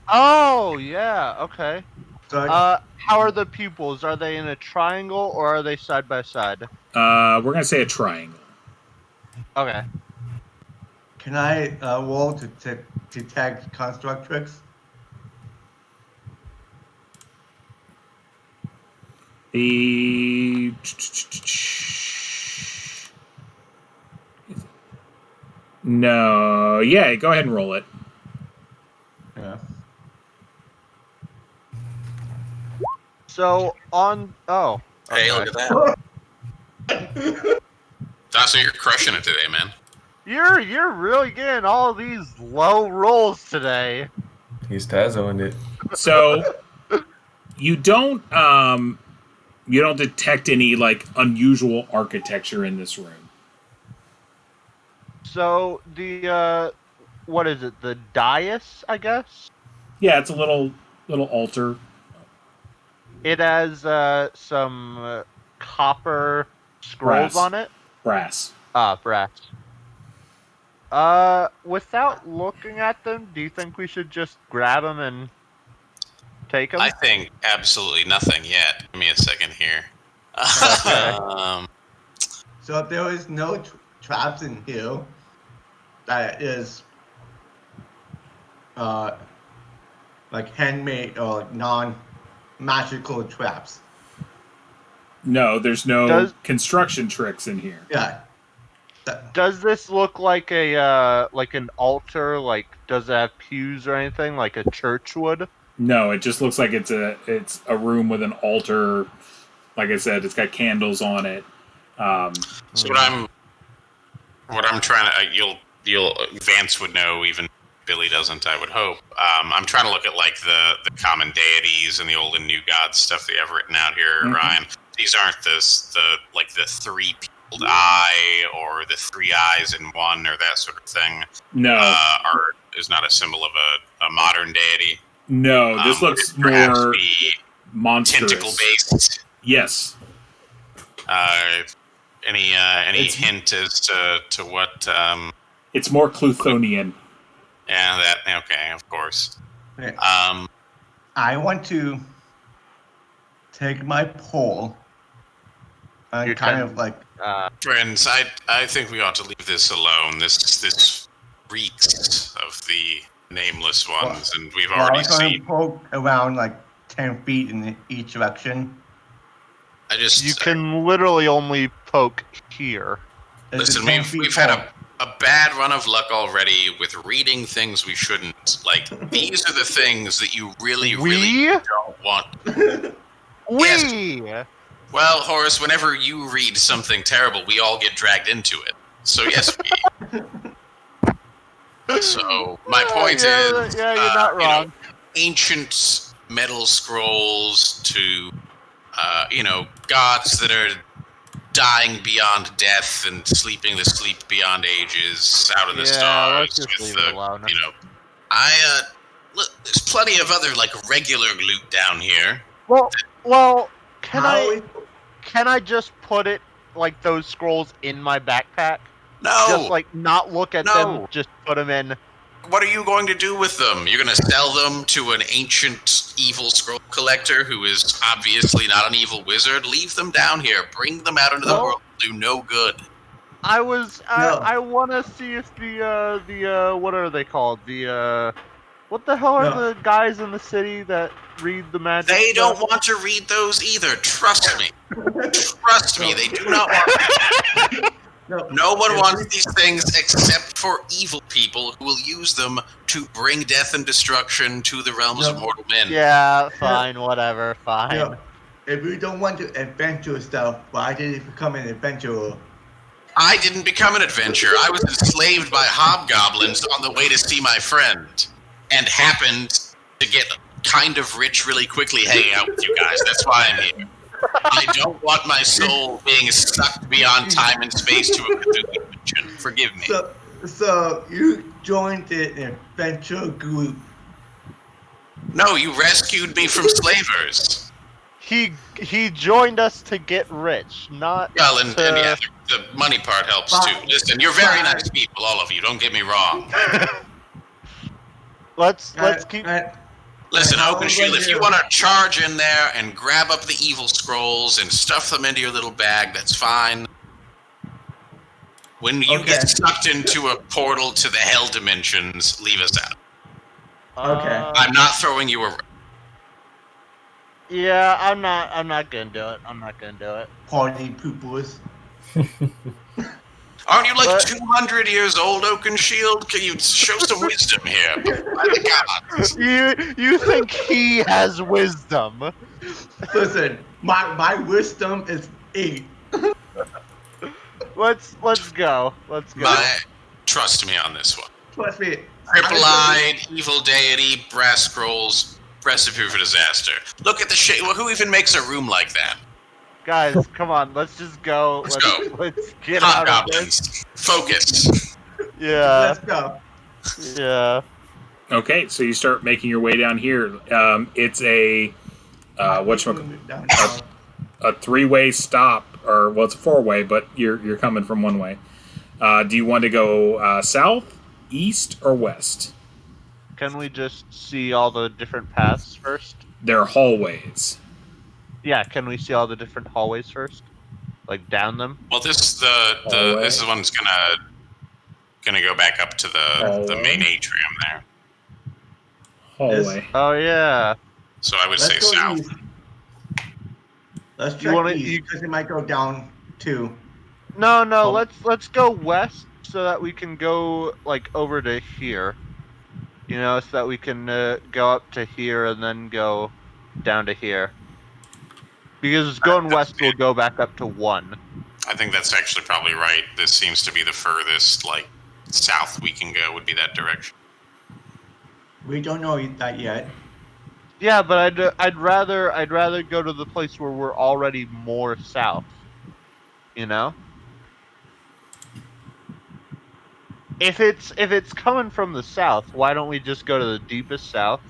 Oh, yeah, okay. So How are the pupils? Are they in a triangle or are they side by side? We're gonna say a triangle. Okay. can I roll to detect construct tricks? No, yeah, go ahead and roll it. Yeah. So on. Oh. Hey, okay. look at that. Tasso, you're crushing it today, man. You're really getting all of these low rolls today. He's Tazoing it. So you don't detect any like unusual architecture in this room. So the what is it? The dais, I guess. Yeah, it's a little altar. It has some copper scrolls Brass. on it. Brass. Brass. Without looking at them, do you think we should just grab them and take them? I think absolutely nothing yet. Give me a second here. Okay. So if there is no traps in here, that is like handmade or non-magical traps. No, there's no construction tricks in here. Yeah. Does this look like a like an altar? Like, does it have pews or anything like a church would? No, it just looks like it's a room with an altar. Like I said, it's got candles on it. So what I'm trying to Vance would know, even Billy doesn't, I would hope. I'm trying to look at like the common deities and the old and new gods stuff they have written out here, Ryan. These aren't the three-peeled eye or the three eyes in one or that sort of thing. No, is not a symbol of a modern deity. No, this looks more monstrous. Tentacle based. Yes. Any hint as to what? It's more Cluthonian. Yeah, okay, of course. Okay. I want to take my pole and kind of like. Friends, I think we ought to leave this alone. This reeks of the nameless ones, and we've already seen. Poke around like 10 feet in each direction. You can literally only poke here. Listen, we've had a bad run of luck already with reading things we shouldn't. Like, these are the things that you really don't want. Yes. Well, Horace, whenever you read something terrible, we all get dragged into it. So yes, we. So my point is, you're not wrong. Ancient metal scrolls to, gods that are dying beyond death and sleeping the sleep beyond ages out in the stars. Let's just leave it alone. There's plenty of other like regular loot down here. Well, can I just put it like those scrolls in my backpack? No. Just like not look at them, just put them in. What are you going to do with them? You're going to sell them to an ancient evil scroll collector who is obviously not an evil wizard? Leave them down here. Bring them out into the world. Do no good. I want to see if the what are they called? What the hell are the guys in the city that read the magic? They don't want to read those either. Trust me. Trust me. They do not want to. No one wants these things except for evil people who will use them to bring death and destruction to the realms of mortal men. Yeah, fine, whatever, fine. No. If you don't want to adventure stuff, why did you become an adventurer? I didn't become an adventurer. I was enslaved by hobgoblins on the way to see my friend, and happened to get kind of rich really quickly hanging out with you guys. That's why I'm here. I don't want my soul being sucked beyond time and space to a Cthulhu dimension. Forgive me. So you joined an adventure group? No, you rescued me from slavers. He joined us to get rich, not. Well, and yeah, the money part helps too. Listen, you're very nice people, all of you. Don't get me wrong. Let's keep. Listen, Oakenshield, if you want to charge in there and grab up the evil scrolls and stuff them into your little bag, that's fine. When you get sucked into a portal to the hell dimensions, leave us out. Okay. I'm not throwing you a... Yeah, I'm not gonna do it. I'm not gonna do it. Party poopers. Aren't you like 200 years old, Oakenshield? Can you show some wisdom here? By the gods. You think he has wisdom? Listen, my wisdom is 8. Let's go. Let's go. Trust me on this one. Trust me. Triple-eyed, evil deity, brass scrolls, recipe for disaster. Look at the shit. Who even makes a room like that? Guys, come on. Let's just go. Let's go. Let's get out of this. Focus. Yeah. Let's go. Yeah. Okay, so you start making your way down here. It's a Downtown. a three-way stop, or well, it's a four-way, but you're coming from one way. Do you want to go south, east, or west? Can we just see all the different paths first? They're hallways. Yeah, can we see all the different hallways first? Like down them? Well, this Hallway. this one's gonna go back up to the main atrium there. Hallway. Oh yeah. So I would Let's say go south. east. Let's You check wanna- east you- because it might go down too. No, Oh. let's go west so that we can go like over to here. You know, so that we can go up to here and then go down to here. Because going west will go back up to 1. I think that's actually probably right. This seems to be the furthest like south we can go. Would be that direction. We don't know that yet. Yeah, but I'd rather go to the place where we're already more south. You know? If it's coming from the south, why don't we just go to the deepest south?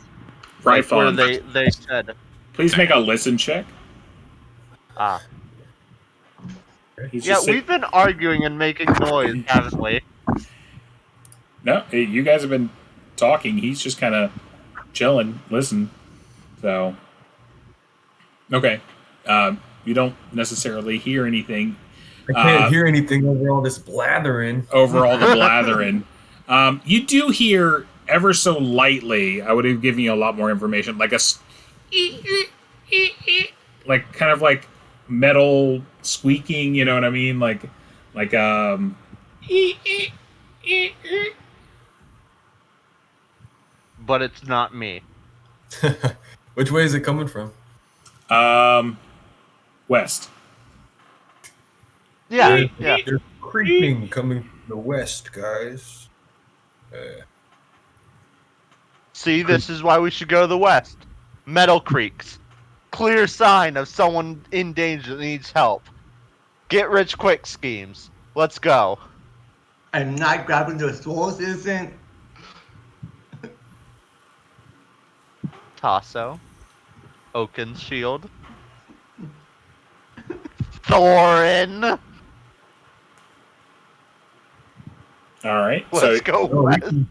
Right, Like where Fawn. they said. Please make a listen check. Ah. He's Yeah, just sit- we've been arguing and making noise, haven't we? No, you guys have been talking. He's just kind of chilling, listen. So, okay. You don't necessarily hear anything I can't hear anything over all this blathering. over all the blathering. You do hear ever so lightly. I would have given you a lot more information, like like kind of like metal squeaking. You know what I mean? Like But it's not me. Which way is it coming from? west. Yeah, yeah. There's creeping coming from the west, guys. See, this is why we should go to the west. Metal creaks. Clear sign of someone in danger that needs help. Get rich quick schemes. Let's go. And not grabbing the souls isn't. Tasso. Oaken's shield. Thorin. All right. Let's So go Oh, we west. can-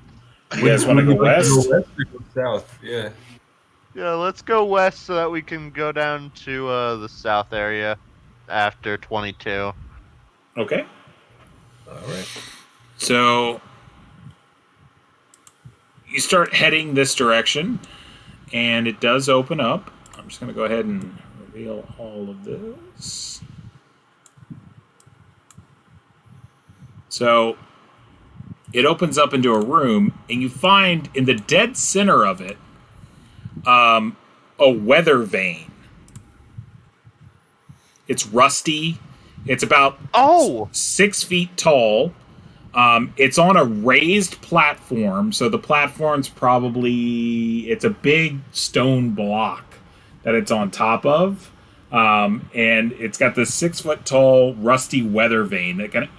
you guys want to go we can west? Go west or go south? Yeah. Yeah, let's go west so that we can go down to the south area after 22. Okay. All right. So you start heading this direction, and it does open up. I'm just going to go ahead and reveal all of this. So it opens up into a room, and you find in the dead center of it a weather vane. It's rusty. It's about Oh! 6 feet tall. It's on a raised platform, so the platform's it's a big stone block that it's on top of. And it's got this 6 foot tall rusty weather vane that kind of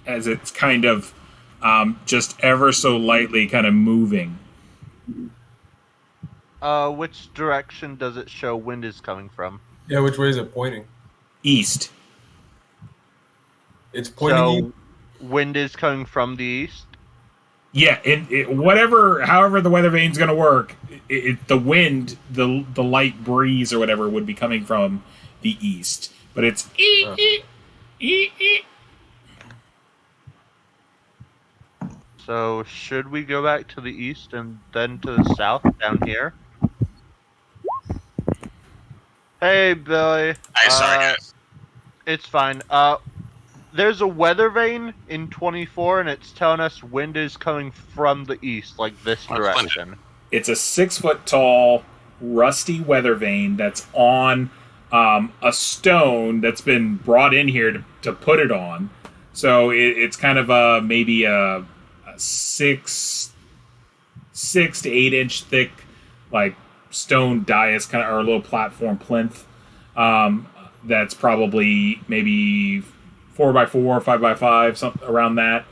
as it's kind of just ever so lightly kind of moving. Which direction does it show wind is coming from? Yeah, which way is it pointing? East. It's pointing So, wind is coming from the east? Yeah, however the weather vane's going to work, the wind, the light breeze or whatever would be coming from the east. But it's So, should we go back to the east and then to the south down here? Hey, Billy. Hey, sorry guys. It's fine. There's a weather vane in 24, and it's telling us wind is coming from the east, like this Oh, direction. It's a 6 foot tall, rusty weather vane that's on a stone that's been brought in here to put it on. So it's kind of maybe a 6 to 8 inch thick, like stone dais, kind of, or a little platform plinth. That's probably maybe 4x4, 5x5, something around that.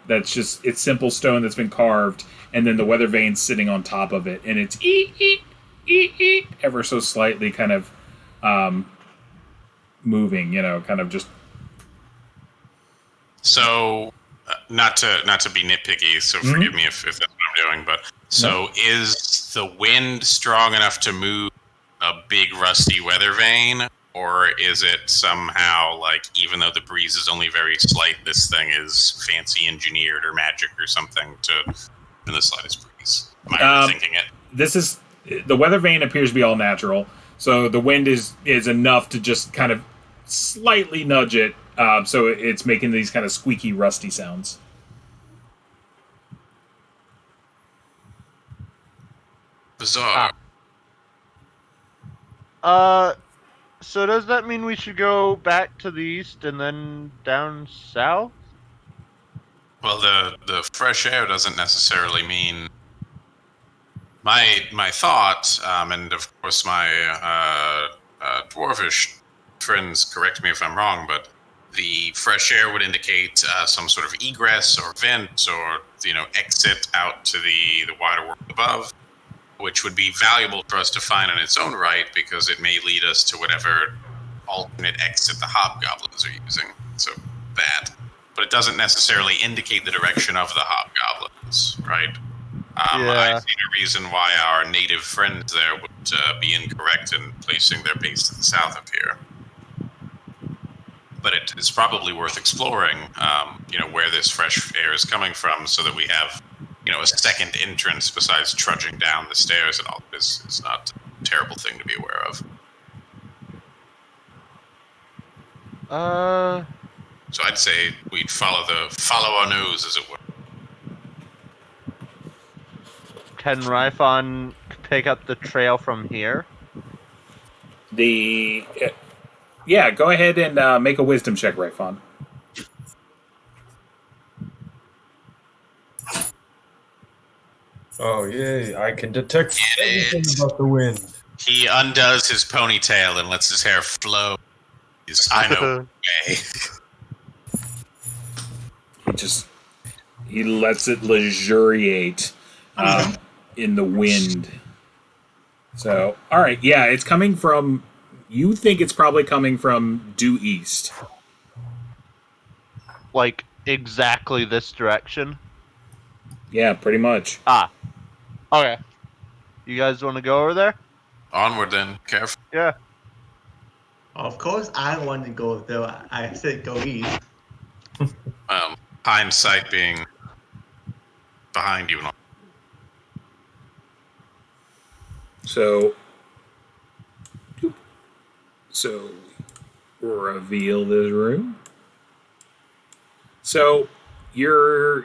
That's just it's simple stone that's been carved, and then the weather vane's sitting on top of it, and it's ever so slightly kind of moving, kind of just. So, not to be nitpicky, so forgive me if that's what I'm doing, but so is the wind strong enough to move a big rusty weather vane, or is it somehow like, even though the breeze is only very slight, this thing is fancy engineered or magic or something to the slightest breeze? Am I overthinking it? The weather vane appears to be all natural, so the wind is enough to just kind of slightly nudge it, so it's making these kind of squeaky, rusty sounds. Bizarre. So does that mean we should go back to the east and then down south? Well, the fresh air doesn't necessarily mean. My thought, and of course my dwarvish friends correct me if I'm wrong, but the fresh air would indicate some sort of egress or vent or exit out to the wider world above, which would be valuable for us to find in its own right, because it may lead us to whatever alternate exit the hobgoblins are using. So that. But it doesn't necessarily indicate the direction of the hobgoblins, right? I see no reason why our native friends there would be incorrect in placing their base to the south of here. But it is probably worth exploring, where this fresh air is coming from, so that we have a second entrance besides trudging down the stairs and all. Is not a terrible thing to be aware of. So I'd say we'd follow our nose, as it were. Can Ryphon pick up the trail from here? Yeah, go ahead and make a wisdom check, Ryphon. Oh, yay. I can detect everything about the wind. He undoes his ponytail and lets his hair flow. I know. He lets it luxuriate in the wind. So, all right, yeah, it's coming from. You think it's probably coming from due east. Like exactly this direction? Yeah, pretty much. Okay. You guys want to go over there? Onward then. Careful. Yeah. Of course, I want to go there. I said go east. Hindsight being behind you and all. So reveal this room. So you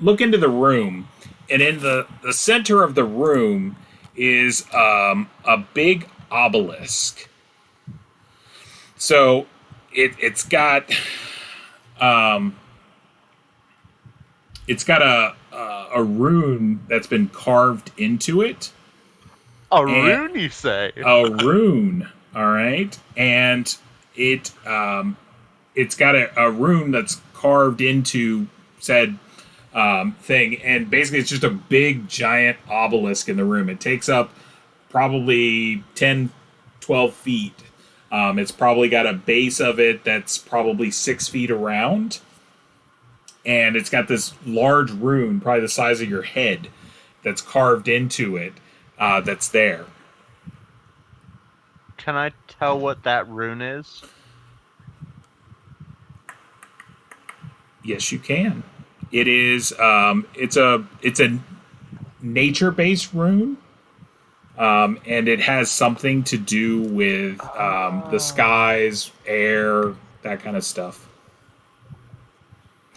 look into the room, and in the center of the room is a big obelisk. So it's got a rune that's been carved into it. A rune, you say? A rune, all right, and it's got a rune that's carved into said thing, and basically it's just a big giant obelisk in the room. It takes up probably 10, 12 feet. It's probably got a base of it that's probably 6 feet around, and it's got this large rune, probably the size of your head, that's carved into it. That's there. Can I tell what that rune is? Yes, you can. It is. It's a nature-based rune, and it has something to do with the skies, air, that kind of stuff.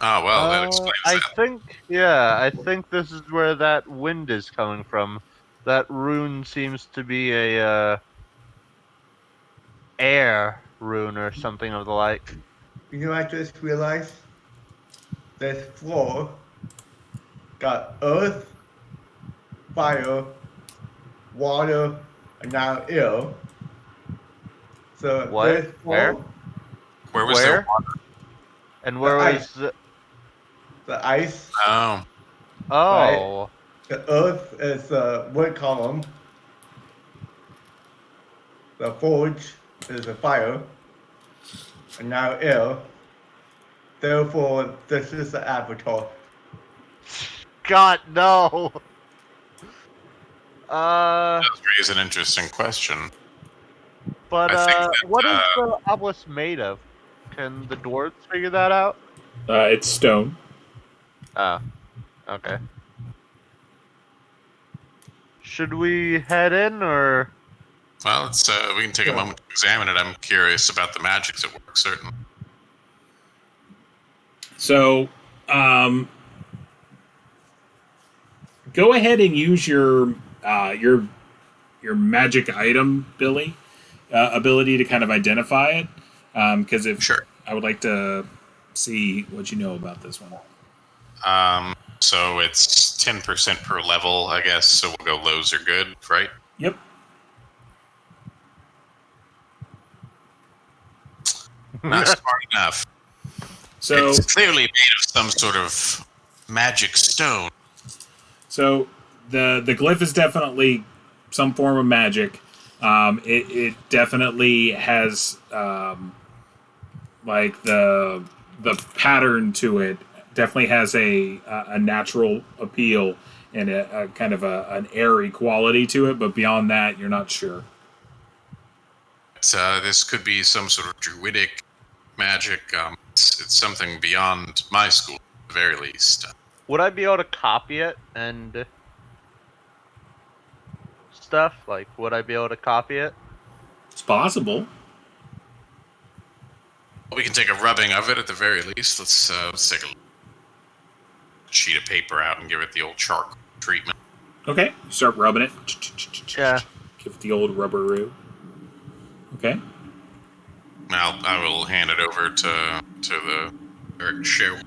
Oh well, that explains that. I think this is where that wind is coming from. That rune seems to be a air rune or something of the like. You know, I just realized this floor got earth, fire, water, and now air. So What? this floor, Where? Where was there water? And where The was the... the ice, Oh. Oh. the earth is the wood column, the forge is the fire, and now air. Therefore, this is the avatar. God, no. Does raise an interesting question. But I think that, what is the obelisk made of? Can the dwarves figure that out? It's stone. Oh, okay. Should we head in, or? Well, it's we can take a moment to examine it. I'm curious about the magics at work, certainly. So, go ahead and use your magic item, Billy, ability to kind of identify it. Because Sure. I would like to see what you know about this one. So it's 10% per level, I guess. So we'll go lows are good, right? Yep. Not smart enough. So It's clearly made of some sort of magic stone. So the glyph is definitely some form of magic. It definitely has like the pattern to it. Definitely has a natural appeal and a kind of an airy quality to it. But beyond that, you're not sure. This could be some sort of druidic magic. It's something beyond my school, at the very least. Would I be able to copy it and stuff? Like, would I be able to copy it? It's possible. We can take a rubbing of it at the very least. Let's take a sheet of paper out and give it the old charcoal treatment. Okay, you start rubbing it. Yeah. Give it the old rubberoo. Okay. I will hand it over to the Eric share.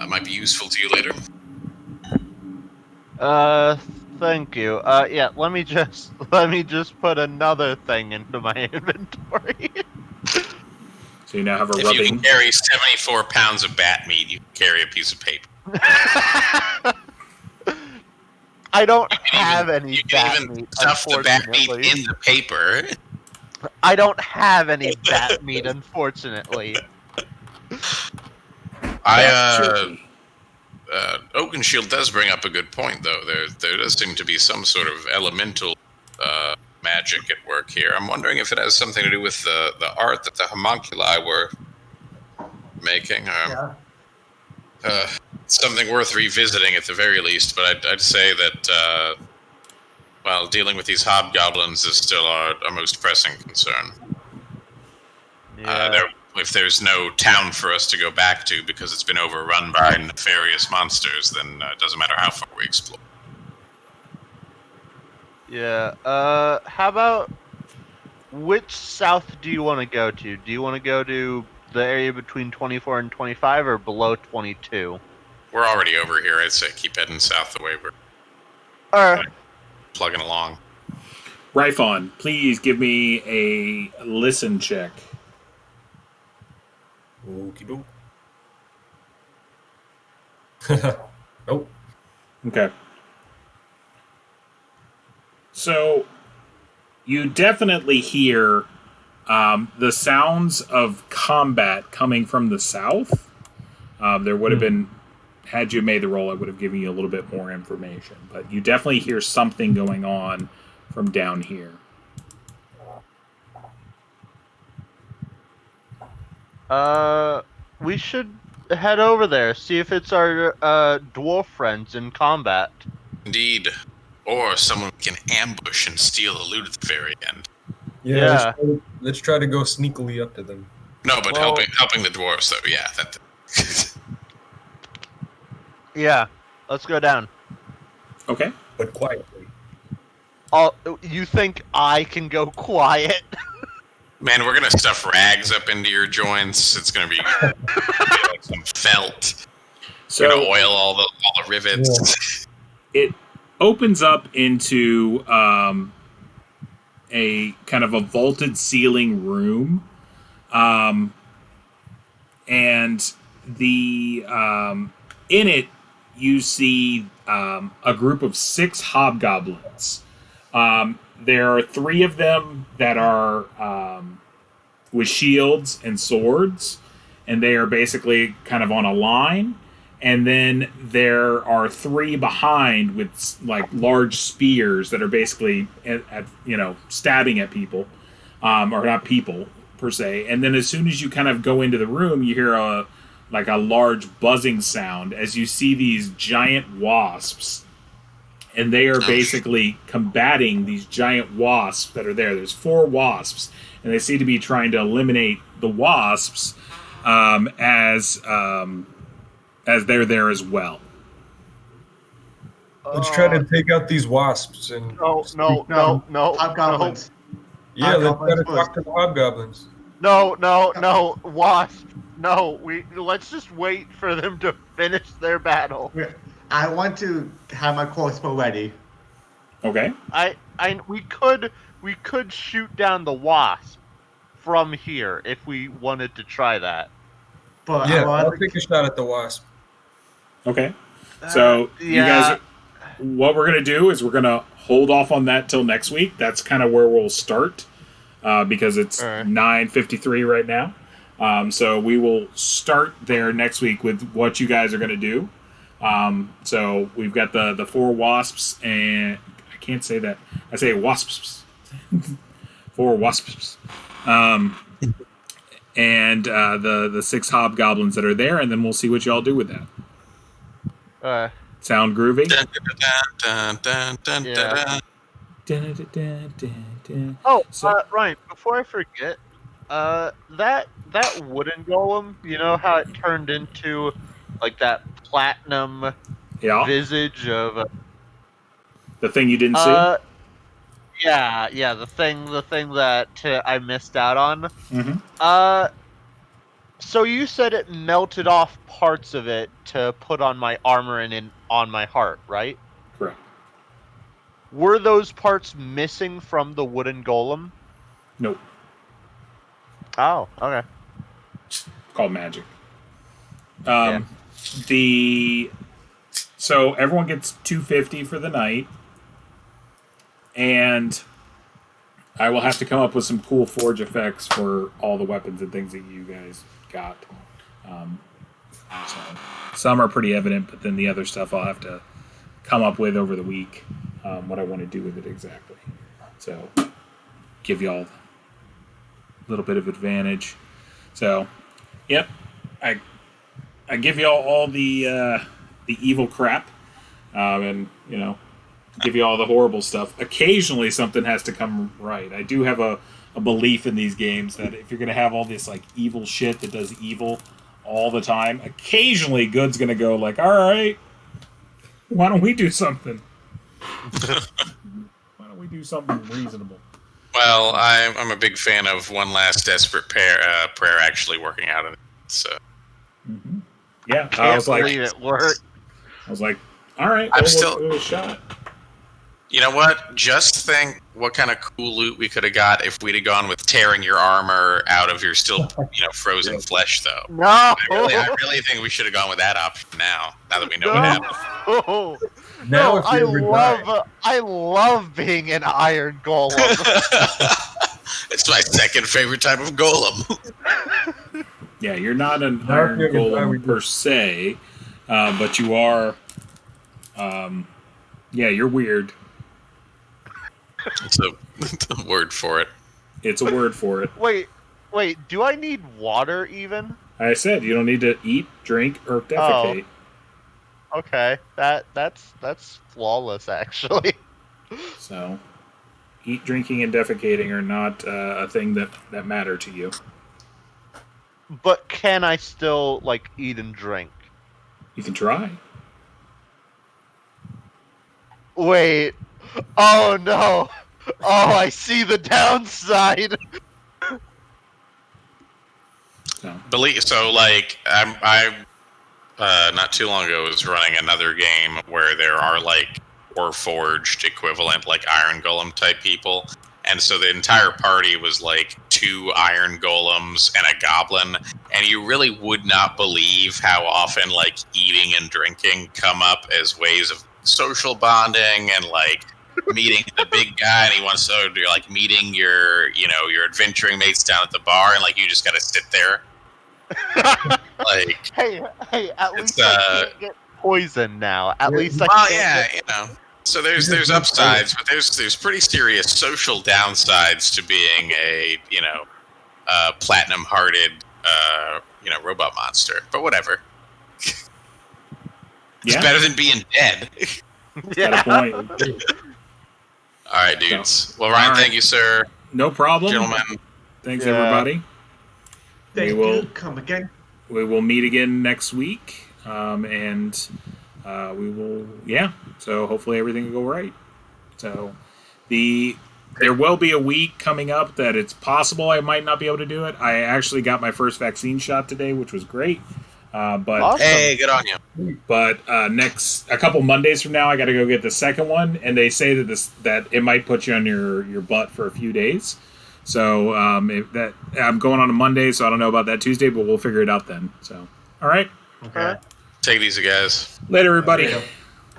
Might be useful to you later. Thank you. Yeah, let me just put another thing into my inventory. So you now have a If rubbing. you can carry 74 pounds of bat meat, you can carry a piece of paper. I don't have any You can bat even meat, stuff the bat meat unfortunately. in the paper. I don't have any bat meat, unfortunately. Oakenshield does bring up a good point, though. There does seem to be some sort of elemental magic at work here. I'm wondering if it has something to do with the art that the homunculi were making. Something worth revisiting at the very least, but I'd say that, dealing with these hobgoblins is still our most pressing concern. Yeah. If there's no town for us to go back to because it's been overrun by nefarious monsters, then it doesn't matter how far we explore. Yeah. How about which south do you want to go to? Do you want to go to the area between 24 and 25 or below 22? We're already over here. I'd say keep heading south the way we're plugging along. Rifon, please give me a listen check. Okie doke. Nope. Okay. So you definitely hear the sounds of combat coming from the south. There would have been, had you made the roll, I would have given you a little bit more information. But you definitely hear something going on from down here. We should head over there, see if it's our dwarf friends in combat. Indeed. Or someone can ambush and steal the loot at the very end. Yeah. Let's try to go sneakily up to them. No, but helping the dwarves, though, yeah. Yeah, let's go down. Okay. But quietly. You think I can go quiet? Man, we're gonna stuff rags up into your joints. It's gonna be like some felt. So we're gonna oil all the rivets. Yeah. It opens up into a kind of a vaulted ceiling room, and the in it, you see a group of 6 hobgoblins. There are 3 of them that are with shields and swords, and they are basically kind of on a line. And then there are 3 behind with like large spears that are basically stabbing at people, or not people per se. And then as soon as you kind of go into the room, you hear a large buzzing sound as you see these giant wasps, and they are basically combating these giant wasps that are there. There's 4 wasps, and they seem to be trying to eliminate the wasps as they're there as well. Let's try to take out these wasps and No. Hobgoblins. yeah, let's try to Hobgoblins talk to the hobgoblins. No, wasp. No, let's just wait for them to finish their battle. I want to have my crossbow ready. Okay. We could shoot down the wasp from here if we wanted to try that. But Yeah, I'll take a shot at the wasp. Okay. So you guys, what we're gonna do is we're gonna hold off on that till next week. That's kind of where we'll start because it's 9:53 right now. So we will start there next week with what you guys are gonna do. So we've got the 4 wasps, and I can't say that. I say wasps. 4 wasps. And the 6 hobgoblins that are there, and then we'll see what y'all do with that. Sound groovy? Dun, dun, dun, dun, dun, dun. Oh, Ryan, before I forget, that wooden golem, you know how it turned into like that platinum visage of the thing you didn't see? Yeah, the thing that I missed out on. Mm-hmm. So you said it melted off parts of it to put on my armor and on my heart, right? Correct. Were those parts missing from the wooden golem? Nope. Oh, okay. Called magic. So everyone gets $250 for the night, and I will have to come up with some cool forge effects for all the weapons and things that you guys got. So some are pretty evident, but then the other stuff I'll have to come up with over the week, what I want to do with it exactly. So give y'all a little bit of advantage. So, yep, I give y'all all the evil crap, and give you all the horrible stuff. Occasionally, something has to come right. I do have a belief in these games that if you're going to have all this like evil shit that does evil all the time, occasionally good's going to go like, all right, why don't we do something? Why don't we do something reasonable? Well, I'm a big fan of One Last Desperate Prayer actually working out in it. So. Mm-hmm. Yeah, I was like, believe it worked. I was like, all right, I'm still give it a shot. You know what? Just think what kind of cool loot we could have got if we'd have gone with tearing your armor out of your still, frozen flesh, though. No! I really think we should have gone with that option now that we know what happened. No, I love being an iron golem. It's my second favorite type of golem. Yeah, you're not an iron golem per se, but you are. You're weird. It's a word for it. It's a word for it. Wait, do I need water even? I said you don't need to eat, drink, or defecate. Oh. Okay, that's flawless, actually. So, eat, drinking, and defecating are not a thing that matter to you. But can I still eat and drink? You can try. Wait. Oh no. Oh, I see the downside. I not too long ago was running another game where there are Warforged equivalent Iron Golem type people, and so the entire party was like 2 iron golems and a goblin, and you really would not believe how often like eating and drinking come up as ways of social bonding and like meeting the big guy, and he wants to do like meeting your adventuring mates down at the bar, and like you just gotta sit there. Like, hey, at least it's, I can't get poisoned now. At least I well, can't yeah, So there's upsides, but there's pretty serious social downsides to being a platinum-hearted robot monster. But whatever. It's better than being dead. Got a point. All right, dudes. Well, Ryan, thank you, sir. No problem. Gentlemen. Thanks, everybody. Thank you. Come again. We will meet again next week, and we will. Yeah. So hopefully everything will go right. So there will be a week coming up that it's possible I might not be able to do it. I actually got my first vaccine shot today, which was great. But Awesome. Hey, good on you. But a couple Mondays from now, I got to go get the second one, and they say that it might put you on your butt for a few days. So I'm going on a Monday, so I don't know about that Tuesday, but we'll figure it out then. So all right, Okay. Take it easy, guys. later, everybody. Later.